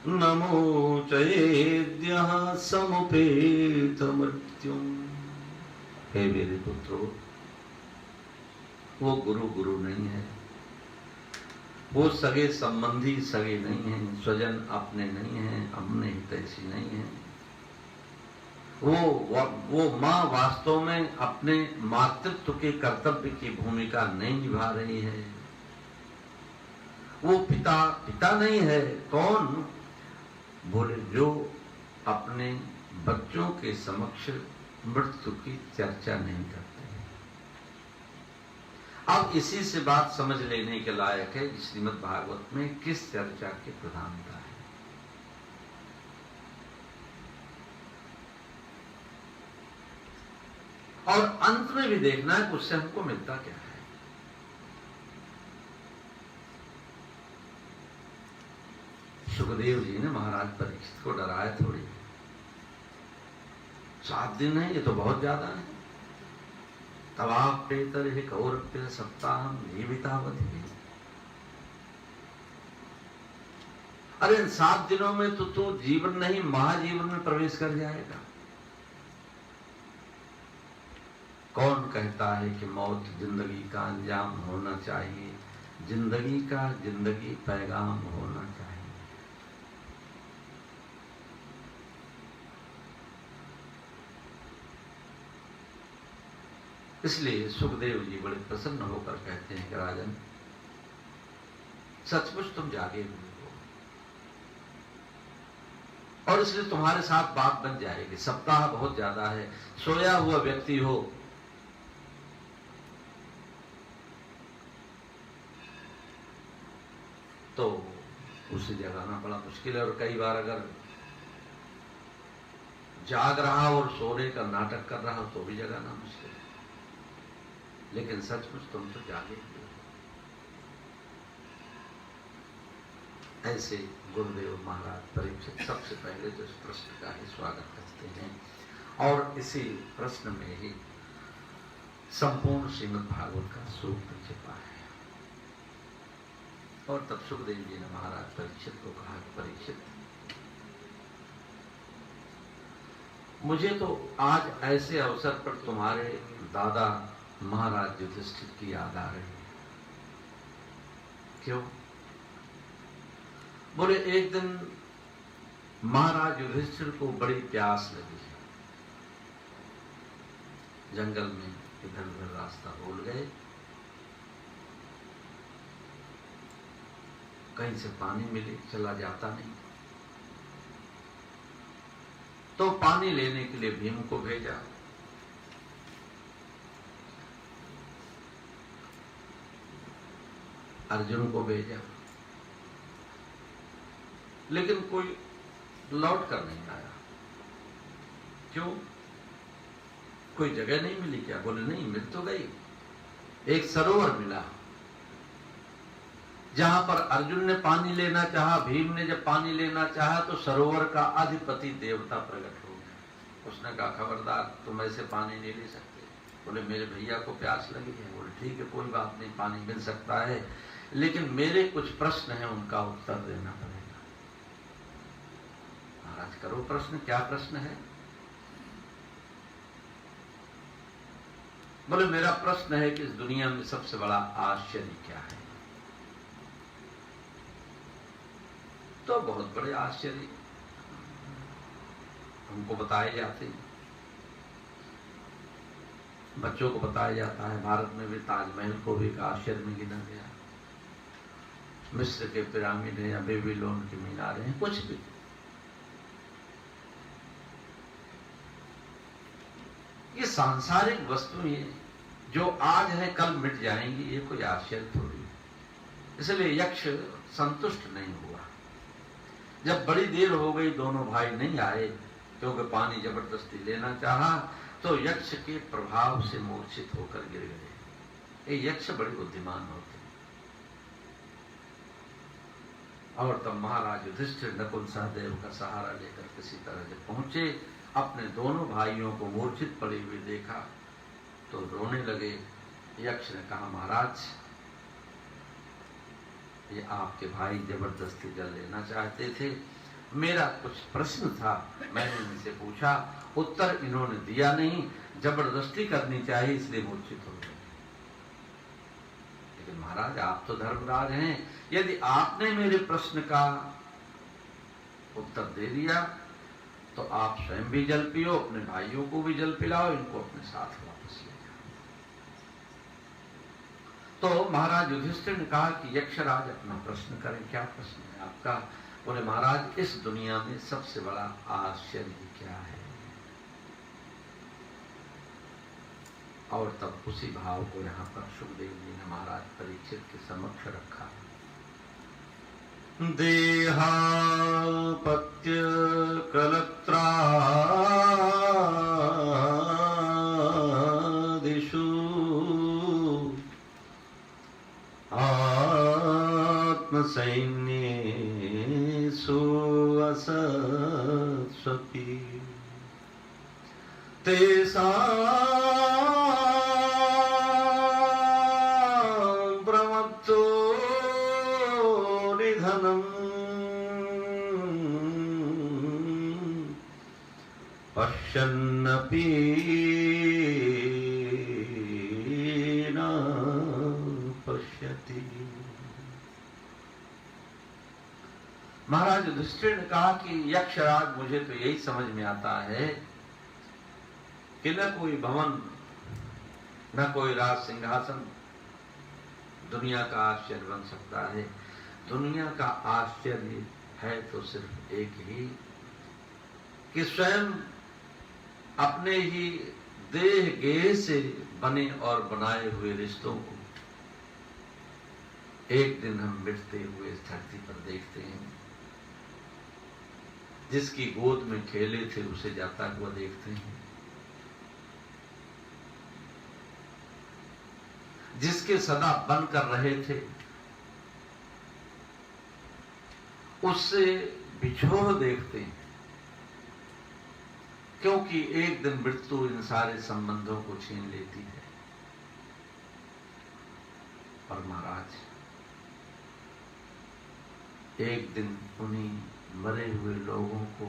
न मोचयेद्यः समुपेत मृत्युम्। हे मेरे पुत्रों, वो गुरु गुरु नहीं है, वो सगे संबंधी सगे नहीं है, स्वजन अपने नहीं है, अपने हितैषी नहीं है। वो माँ वास्तव में अपने मातृत्व के कर्तव्य की भूमिका नहीं निभा रही है। वो पिता पिता नहीं है। कौन? बोले जो अपने बच्चों के समक्ष मृत्यु की चर्चा नहीं करते। अब इसी से बात समझ लेने के लायक है श्रीमद् भागवत में किस चर्चा की प्रधानता है। और अंत में भी देखना है उससे हमको मिलता क्या है। सुखदेव जी ने महाराज परीक्षित को डराया थोड़ी। 7 दिन है, ये तो बहुत ज्यादा है। तवाप पेतर है कौरप्य सप्ताह जीवितावधि। अरे इन 7 दिनों में तो तू जीवन नहीं महाजीवन में प्रवेश कर जाएगा। कौन कहता है कि मौत जिंदगी का अंजाम होना चाहिए? जिंदगी का जिंदगी पैगाम होना चाहिए। इसलिए सुखदेव जी बड़े प्रसन्न होकर कहते हैं कि राजन, सचमुच तुम जागे हुए हो और इसलिए तुम्हारे साथ बात बन जाएगी। सप्ताह बहुत ज्यादा है। सोया हुआ व्यक्ति हो तो उसे जगाना बड़ा मुश्किल है, और कई बार अगर जाग रहा हो और सोने का नाटक कर रहा हो तो भी जगाना मुश्किल है। लेकिन सचमुच तुम तो जागे हुए हो। ऐसे गुरुदेव महाराज परीक्षित सबसे पहले तो इस प्रश्न का ही स्वागत करते हैं, और इसी प्रश्न में ही संपूर्ण श्रीमद् भागवत का सूत्र छिपा है। और तब सुखदेव जी ने महाराज परीक्षित को कहा, परीक्षित, मुझे तो आज ऐसे अवसर पर तुम्हारे दादा महाराज युधिष्ठिर की याद आ रही है। क्यों? बोले, एक दिन महाराज युधिष्ठिर को बड़ी प्यास लगी। जंगल में इधर उधर रास्ता भूल गए, कहीं से पानी मिले, चला जाता नहीं, तो पानी लेने के लिए भीम को भेजा। अर्जुन को भेजा, लेकिन कोई लौट कर नहीं आया। क्यों? कोई जगह नहीं मिली क्या? बोले नहीं, मिल तो गई। एक सरोवर मिला जहां पर अर्जुन ने पानी लेना चाहा, भीम ने जब पानी लेना चाहा तो सरोवर का अधिपति देवता प्रकट हो गया। उसने कहा, खबरदार, तुम ऐसे पानी नहीं ले सकते। बोले, मेरे भैया को प्यास लगी है। बोले, ठीक है, कोई बात नहीं, पानी मिल सकता है, लेकिन मेरे कुछ प्रश्न हैं, उनका उत्तर देना पड़ेगा। महाराज, करो प्रश्न। क्या प्रश्न है? बोले, मेरा प्रश्न है कि इस दुनिया में सबसे बड़ा आश्चर्य क्या है? तो बहुत बड़े आश्चर्य हमको बताए जाते हैं, बच्चों को बताया जाता है। भारत में भी ताजमहल को भी एक आश्चर्य में गिना गया, मिस्र के पिरामिड है या बेबीलोन की मीनारें हैं, कुछ भी। ये सांसारिक वस्तुएं जो आज है कल मिट जाएंगी, ये कोई आश्चर्य थोड़ी है। इसलिए यक्ष संतुष्ट नहीं हुआ। जब बड़ी देर हो गई, दोनों भाई नहीं आए क्योंकि पानी जबरदस्ती लेना चाहा, तो यक्ष के प्रभाव से मूर्छित होकर गिर गए। ये यक्ष बड़े बुद्धिमान होते हैं। और तब महाराज युधिष्ठिर नकुल सहदेव का सहारा लेकर किसी तरह जब पहुंचे, अपने दोनों भाइयों को मूर्छित पड़े हुए देखा तो रोने लगे। यक्ष ने कहा, महाराज, ये आपके भाई जबरदस्ती जल लेना चाहते थे। मेरा कुछ प्रश्न था, मैंने इनसे पूछा, उत्तर इन्होंने दिया नहीं। जबरदस्ती करनी चाहिए, इसलिए मूर्छित हो गए। लेकिन महाराज, आप तो धर्मराज हैं, यदि आपने मेरे प्रश्न का उत्तर दे दिया तो आप स्वयं भी जल पियो, अपने भाइयों को भी जल पिलाओ, इनको अपने साथ वापस ले जाओ। तो महाराज युधिष्ठिर ने कहा कि यक्षराज अपना प्रश्न करें। क्या प्रश्न है आपका? बोले, महाराज, इस दुनिया में सबसे बड़ा आश्चर्य क्या है? और तब उसी भाव को यहाँ पर सुखदेव जी ने महाराज परीक्षित के समक्ष रखा। देहापत्य कलत्रादिषु आत्मसैन्येषु स्वपि तेषां प्रमत्तो निधनम् पश्यन्नपि न पश्यति। महाराज युधिष्ठिर ने कहा कि यक्षराज, मुझे तो यही समझ में आता है कि न कोई भवन, न कोई राज सिंहासन दुनिया का आश्चर्य बन सकता है। दुनिया का आश्चर्य है तो सिर्फ एक ही, कि स्वयं अपने ही देह गेह से बने और बनाए हुए रिश्तों को एक दिन हम मिटते हुए इस धरती पर देखते हैं। जिसकी गोद में खेले थे उसे जाता हुआ देखते हैं। जिसके सदा बनकर रहे थे उससे बिछोह देखते हैं, क्योंकि एक दिन मृत्यु इन सारे संबंधों को छीन लेती है। और महाराज, एक दिन उन्हीं मरे हुए लोगों को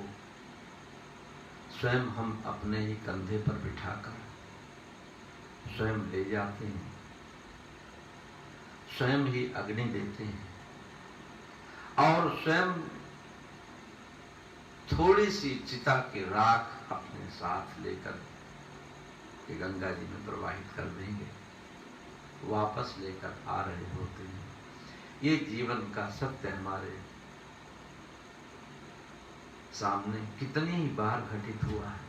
स्वयं हम अपने ही कंधे पर बिठाकर स्वयं ले जाते हैं, स्वयं ही अग्नि देते हैं और स्वयं थोड़ी सी चिता की राख अपने साथ लेकर के गंगा जी में प्रवाहित कर देंगे, वापस लेकर आ रहे होते हैं। ये जीवन का सत्य हमारे सामने कितनी बार घटित हुआ है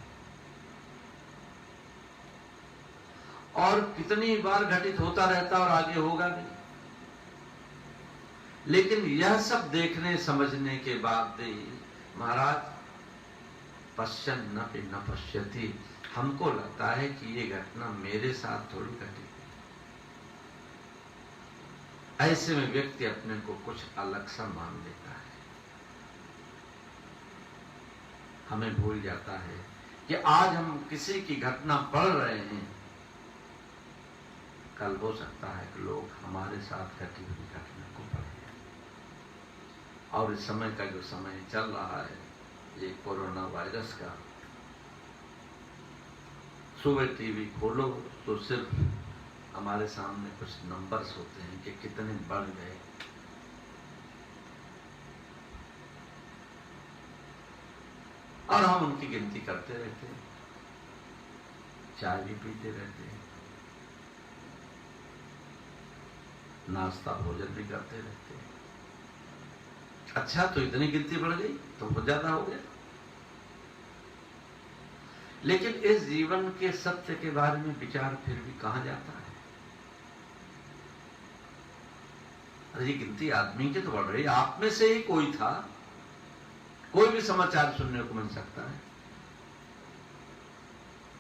और कितनी बार घटित होता रहता और आगे होगा भी। लेकिन यह सब देखने समझने के बाद भी महाराज पश्यन्नपि न पश्यति, हमको लगता है कि ये घटना मेरे साथ थोड़ी घटी। ऐसे में व्यक्ति अपने को कुछ अलग सा मान लेता है। हमें भूल जाता है कि आज हम किसी की घटना पढ़ रहे हैं, कल हो सकता है कि लोग हमारे साथ घटी हुई घटना को पढ़ें। और इस समय का जो समय चल रहा है, ये कोरोना वायरस का, सुबह टीवी खोलो तो सिर्फ हमारे सामने कुछ नंबर्स होते हैं कि कितने बढ़ गए। और हम उनकी गिनती करते रहते हैं, चाय भी पीते रहते हैं, नाश्ता भोजन भी करते रहते हैं। अच्छा, तो इतनी गिनती बढ़ गई तो बहुत ज्यादा हो गया। लेकिन इस जीवन के सत्य के बारे में विचार फिर भी कहां जाता है। अरे ये गिनती आदमी की तो बढ़ रही, आप में से ही कोई था, कोई भी समाचार सुनने को मिल सकता है।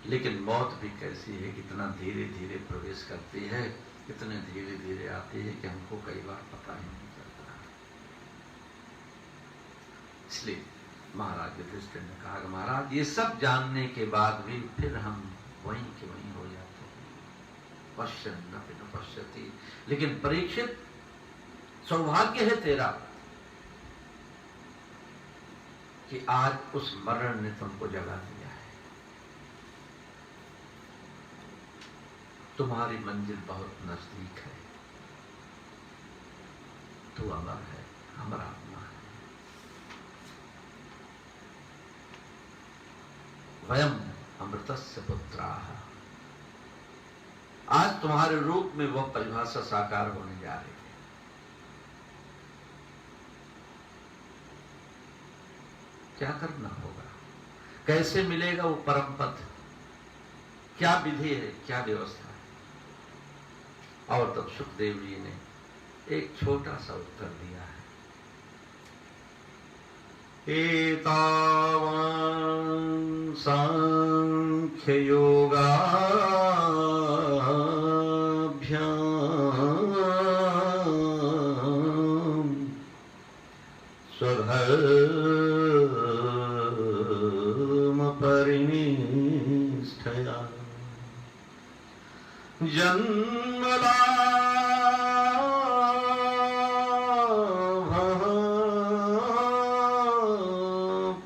लेकिन मौत भी कैसी है, कितना धीरे धीरे प्रवेश करती है, कितने धीरे धीरे आती है कि हमको कई बार पता ही नहीं चलता। इसलिए महाराज युधिष्ठिर ने कहा कि महाराज, ये सब जानने के बाद भी फिर हम वहीं के वहीं हो जाते हैं। पश्यन्नपि न पश्यति। लेकिन परीक्षित, सौभाग्य है तेरा कि आज उस मरण ने तुमको जगा दिया है। तुम्हारी मंजिल बहुत नजदीक है। तू अमर है, अमर आत्मा है। वयम अमृतस्य पुत्राः। आज तुम्हारे रूप में वह परिभाषा साकार होने जा रही है। क्या करना होगा, कैसे मिलेगा वो परम पद, क्या विधि है, क्या व्यवस्था है। और तब सुखदेव जी ने एक छोटा सा उत्तर दिया है। एतावान् सांख्य योगाभ्याम स्वधर्म निष्ठया जन्मलाभः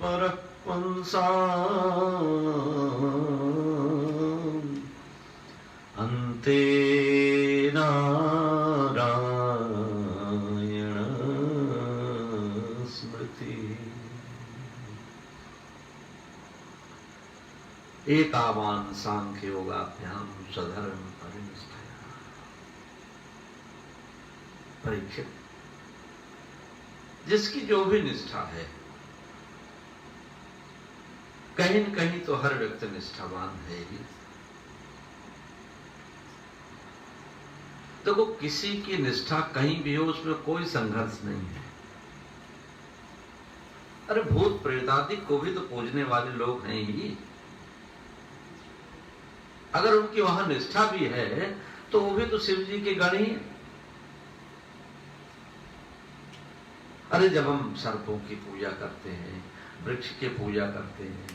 परः पुंसाम् अन्ते नारायण स्मृति। एतावान सांख्य योगाभ्याम स्वधर्म परिनिष्ठया। परीक्षित, जिसकी जो भी निष्ठा है, कहीं न कहीं तो हर व्यक्ति निष्ठावान है ही। देखो, किसी की निष्ठा कहीं भी हो उसमें कोई संघर्ष नहीं है। अरे भूत प्रेतादि को भी तो पूजने वाले लोग हैं ही। अगर उनकी वहां निष्ठा भी है तो वो भी तो शिव जी के गण ही है। अरे जब हम सर्पों की पूजा करते हैं, वृक्ष की पूजा करते हैं,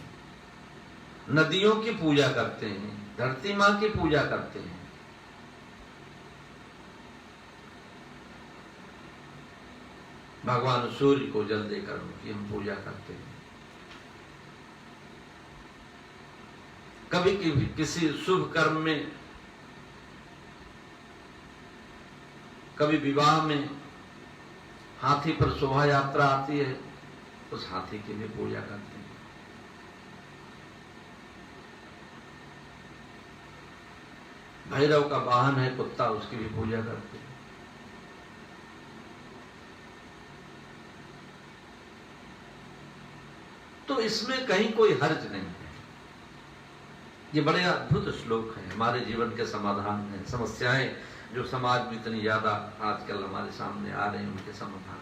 नदियों की पूजा करते हैं, धरती मां की पूजा करते हैं, भगवान सूर्य को जल देकर उनकी हम पूजा करते हैं, कभी किसी शुभ कर्म में, कभी विवाह में हाथी पर शोभा यात्रा आती है, उस हाथी की भी पूजा करते हैं। भैरव का वाहन है कुत्ता, उसकी भी पूजा करते हैं। तो इसमें कहीं कोई हर्ज नहीं है। ये बड़े अद्भुत श्लोक हैं, हमारे जीवन के समाधान हैं। समस्याएं जो समाज में इतनी ज्यादा आजकल हमारे सामने आ रही हैं, उनके समाधान।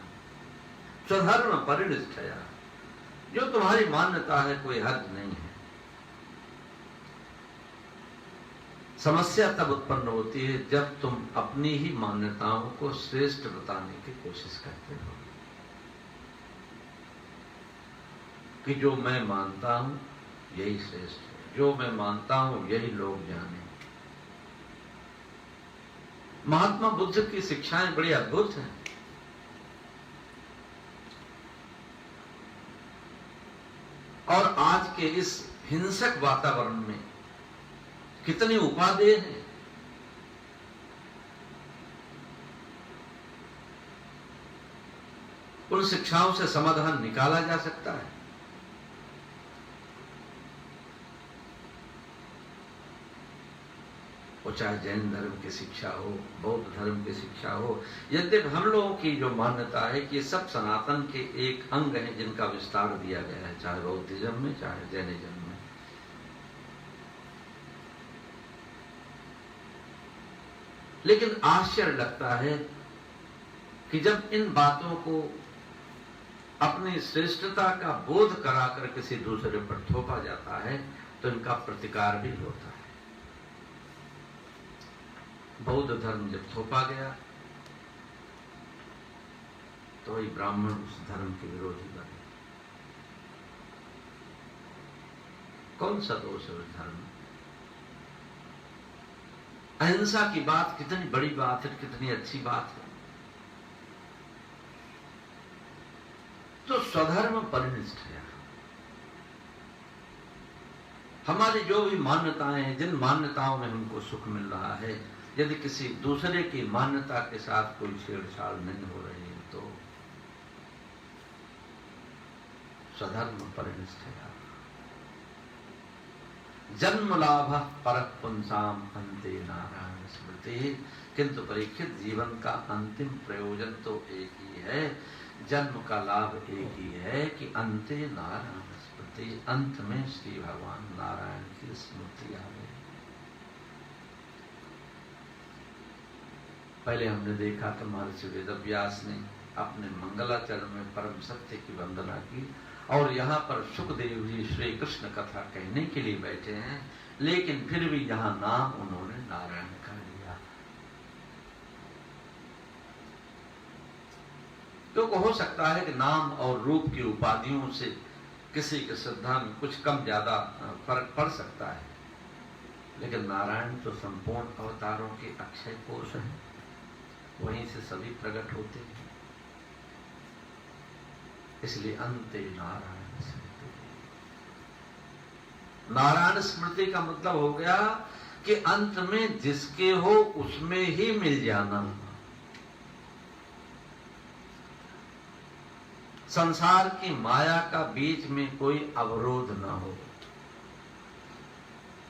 स्वधर्म परिनिष्ठया, जो तुम्हारी मान्यता है कोई हर्ज नहीं है। समस्या तब उत्पन्न होती है जब तुम अपनी ही मान्यताओं को श्रेष्ठ बताने की कोशिश करते हो कि जो मैं मानता हूं यही श्रेष्ठ है, जो मैं मानता हूं यही लोग जाने। महात्मा बुद्ध की शिक्षाएं बड़ी अद्भुत हैं। और आज के इस हिंसक वातावरण में कितनी उपादेय हैं। उन शिक्षाओं से समाधान निकाला जा सकता है। वो चाहे जैन धर्म की शिक्षा हो, बौद्ध धर्म की शिक्षा हो, यद्यपि हम लोगों की जो मान्यता है कि ये सब सनातन के एक अंग हैं जिनका विस्तार दिया गया है, चाहे बौद्धिज्म में चाहे जैनिज्म में। लेकिन आश्चर्य लगता है कि जब इन बातों को अपनी श्रेष्ठता का बोध कराकर किसी दूसरे पर थोपा जाता है तो इनका प्रतिकार भी होता है। बौद्ध धर्म जब थोपा गया तो वही ब्राह्मण उस धर्म के विरोधी बने। कौन सा दोष है उस धर्म में? अहिंसा की बात कितनी बड़ी बात है, कितनी अच्छी बात है। तो स्वधर्म परिनिष्ठ है। हमारी जो भी मान्यताएं हैं, जिन मान्यताओं में हमको सुख मिल रहा है, यदि किसी दूसरे की मान्यता के साथ कोई छेड़छाड़ नहीं हो रही है तो स्वधर्म परिनिष्ठ है। जन्म लाभ परः पुंसाम अन्ते नारायण स्मृति। किंतु परीक्षित, जीवन का अंतिम प्रयोजन तो एक ही है, जन्म का लाभ एक ही है कि अन्ते नारायण स्मृति, अंत में श्री भगवान नारायण की स्मृति आवे। पहले हमने देखा तो महर्षि वेदव्यास ने अपने मंगलाचरण में परम सत्य की वंदना की, और यहाँ पर सुखदेव जी श्री कृष्ण कथा कहने के लिए बैठे हैं, लेकिन फिर भी यहाँ नाम उन्होंने नारायण का लिया। क्योंकि हो सकता है कि नाम और रूप की उपाधियों से किसी की श्रद्धा में कुछ कम ज्यादा फर्क पड़ सकता है, लेकिन नारायण तो संपूर्ण अवतारों के अक्षय कोश हैं, वहीं से सभी प्रकट होते हैं। इसलिए अंते नारायण स्मृति। नारायण स्मृति का मतलब हो गया कि अंत में जिसके हो उसमें ही मिल जाना। संसार की माया का बीच में कोई अवरोध ना हो।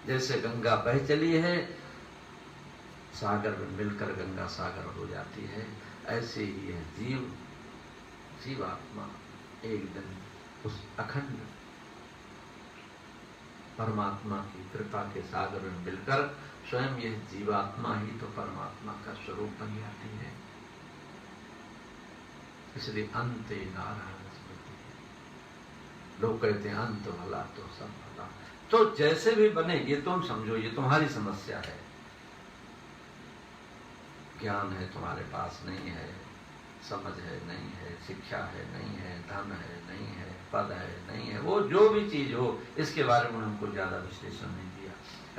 जैसे गंगा बह चली है, सागर में मिलकर गंगा सागर हो जाती है, ऐसे ही है जीवात्मा एक दिन उस अखंड परमात्मा की कृपा के सागर में मिलकर स्वयं यह जीवात्मा ही तो परमात्मा का स्वरूप बन जाती है। इसलिए अंते नारायण स्मृति। लोग कहते हैं अंत भला तो सब भला। तो जैसे भी बने, ये तुम समझो, ये तुम्हारी समस्या है। ज्ञान है तुम्हारे पास नहीं है, समझ है नहीं है, शिक्षा है नहीं है, धन है नहीं है, पद है नहीं है, वो जो भी चीज हो, इसके बारे में हमको ज्यादा विश्लेषण नहीं दिया।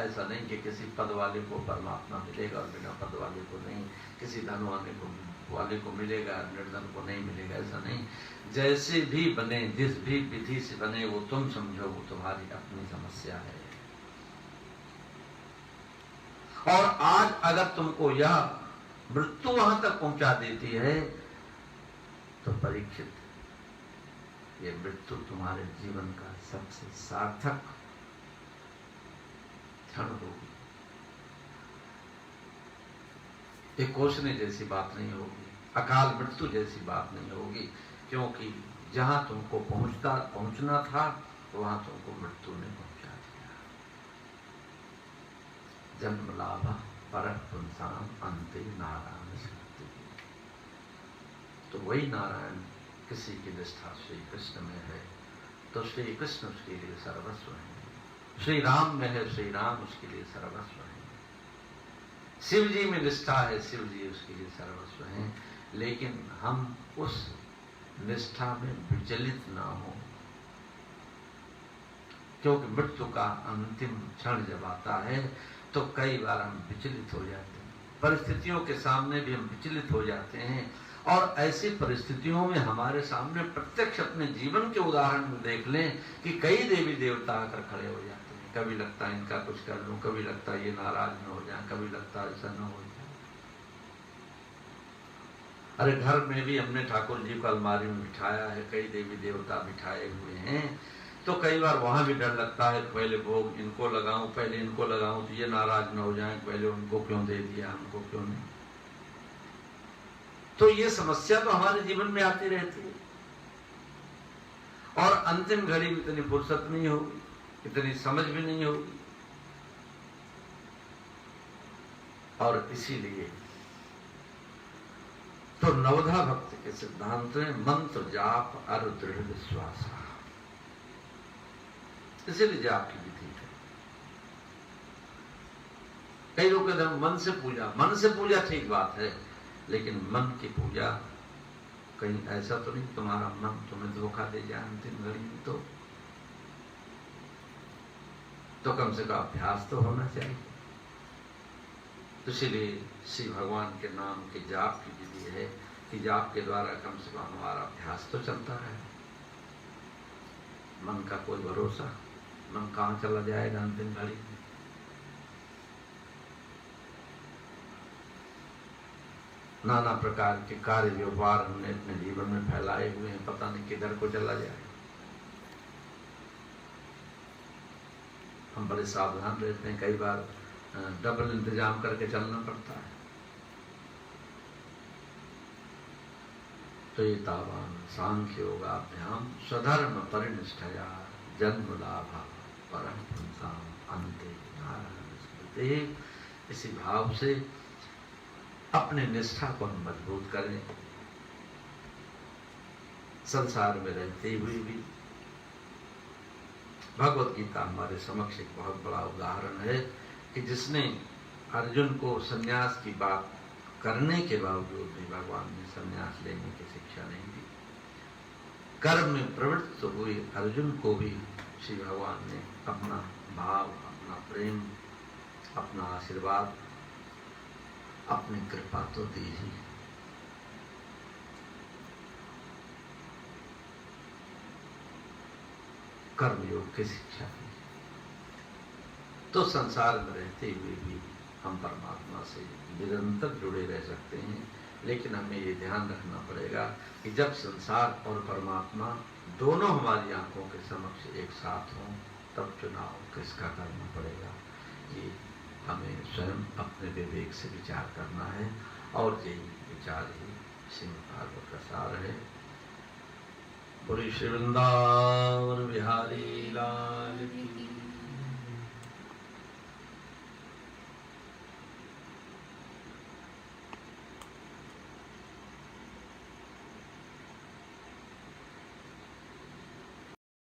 ऐसा नहीं कि किसी पद वाले को परमात्मा मिलेगा और बिना पद वाले को नहीं, किसी धन वाले को मिलेगा, निर्धन को नहीं मिलेगा, ऐसा नहीं। जैसे भी बने, जिस भी विधि से बने, वो तुम समझो, वो तुम्हारी अपनी समस्या है। और आज अगर तुमको यह मृत्यु वहां तक पहुंचा देती है, तो परीक्षित, ये मृत्यु तुम्हारे जीवन का सबसे सार्थक क्षण होगी। ये कोसने जैसी बात नहीं होगी, अकाल मृत्यु जैसी बात नहीं होगी, क्योंकि जहां तुमको पहुंचना था, वहां तुमको मृत्यु ने पहुंचा दिया। जन्म लाभ परः पुंसाम अंते नारायण स्मृति। तो वही नारायण किसी की निष्ठा श्री कृष्ण में है, तो श्री कृष्ण उसके लिए सर्वस्व है। श्री राम में है, श्री राम उसके लिए सर्वस्व है। शिव जी में निष्ठा है, शिव जी उसके लिए सर्वस्व है। लेकिन हम उस निष्ठा में विचलित ना हो, क्योंकि मृत्यु का अंतिम क्षण जब आता है तो कई बार हम विचलित हो जाते हैं, परिस्थितियों के सामने भी हम विचलित हो जाते हैं। और ऐसी परिस्थितियों में हमारे सामने प्रत्यक्ष अपने जीवन के उदाहरण में देख लें कि कई देवी देवता आकर खड़े हो जाते हैं। कभी लगता है इनका कुछ कर लूं, कभी लगता है ये नाराज न हो जाए, कभी लगता है ऐसा न हो जाए। अरे घर में भी हमने ठाकुर जी को अलमारी में बिठाया है, कई देवी देवता बिठाए हुए हैं, तो कई बार वहां भी डर लगता है, पहले भोग इनको लगाऊं, पहले इनको लगाऊं तो ये नाराज न हो जाए, पहले उनको क्यों दे दिया, हमको क्यों नहीं। तो ये समस्या तो हमारे जीवन में आती रहती है, और अंतिम घड़ी में इतनी फुर्सत नहीं होगी, इतनी समझ भी नहीं होगी। और इसीलिए तो नवधा भक्ति के सिद्धांत में मंत्र जाप और दृढ़ विश्वास, इसीलिए जाप की विधि है। कई लोग कहते हैं मन से पूजा, मन से पूजा ठीक बात है, लेकिन मन की पूजा कहीं ऐसा तो नहीं तुम्हारा मन तुम्हें धोखा दे जाए अंतिम घड़ी में, तो कम से कम अभ्यास तो होना चाहिए। तो इसलिए श्री भगवान के नाम के जाप की विधि है कि जाप के द्वारा कम से कम हमारा अभ्यास तो चलता है। मन का कोई भरोसा, मन कहाँ चला जाएगा अंतिम घड़ी में। नाना प्रकार के कार्य व्यवहार हमने अपने जीवन में फैलाए हुए हैं, पता नहीं किधर को चला जाए। हम बड़े सावधान रहते हैं, कई बार डबल इंतजाम करके चलना पड़ता है। तो ये तावान सांख्य योगाभ्याम स्वधर्म परिनिष्ठया जन्म लाभ परम पुंसाम अंते नारायण स्मृति। इसी भाव से अपने निष्ठा को हम मजबूत करें। संसार में रहते हुए भी भगवत गीता हमारे समक्ष एक बहुत बड़ा उदाहरण है कि जिसने अर्जुन को सन्यास की बात करने के बावजूद भी भगवान ने सन्यास लेने की शिक्षा नहीं दी। कर्म में प्रवृत्त हुए अर्जुन को भी श्री भगवान ने अपना भाव, अपना प्रेम अपना आशीर्वाद, अपनी कृपा तो दी ही। कर्मयोग की शिक्षा दी, तो संसार में रहते हुए भी हम परमात्मा से निरंतर जुड़े रह सकते हैं। लेकिन हमें ये ध्यान रखना पड़ेगा कि जब संसार और परमात्मा दोनों हमारी आंखों के समक्ष एक साथ हों, तब चुनाव किसका करना पड़ेगा, ये हमें स्वयं अपने विवेक से विचार करना है। और यही विचार ही श्रीमद् भागवत का सार है। बोलिए श्री वृंदावन बिहारी लाल की।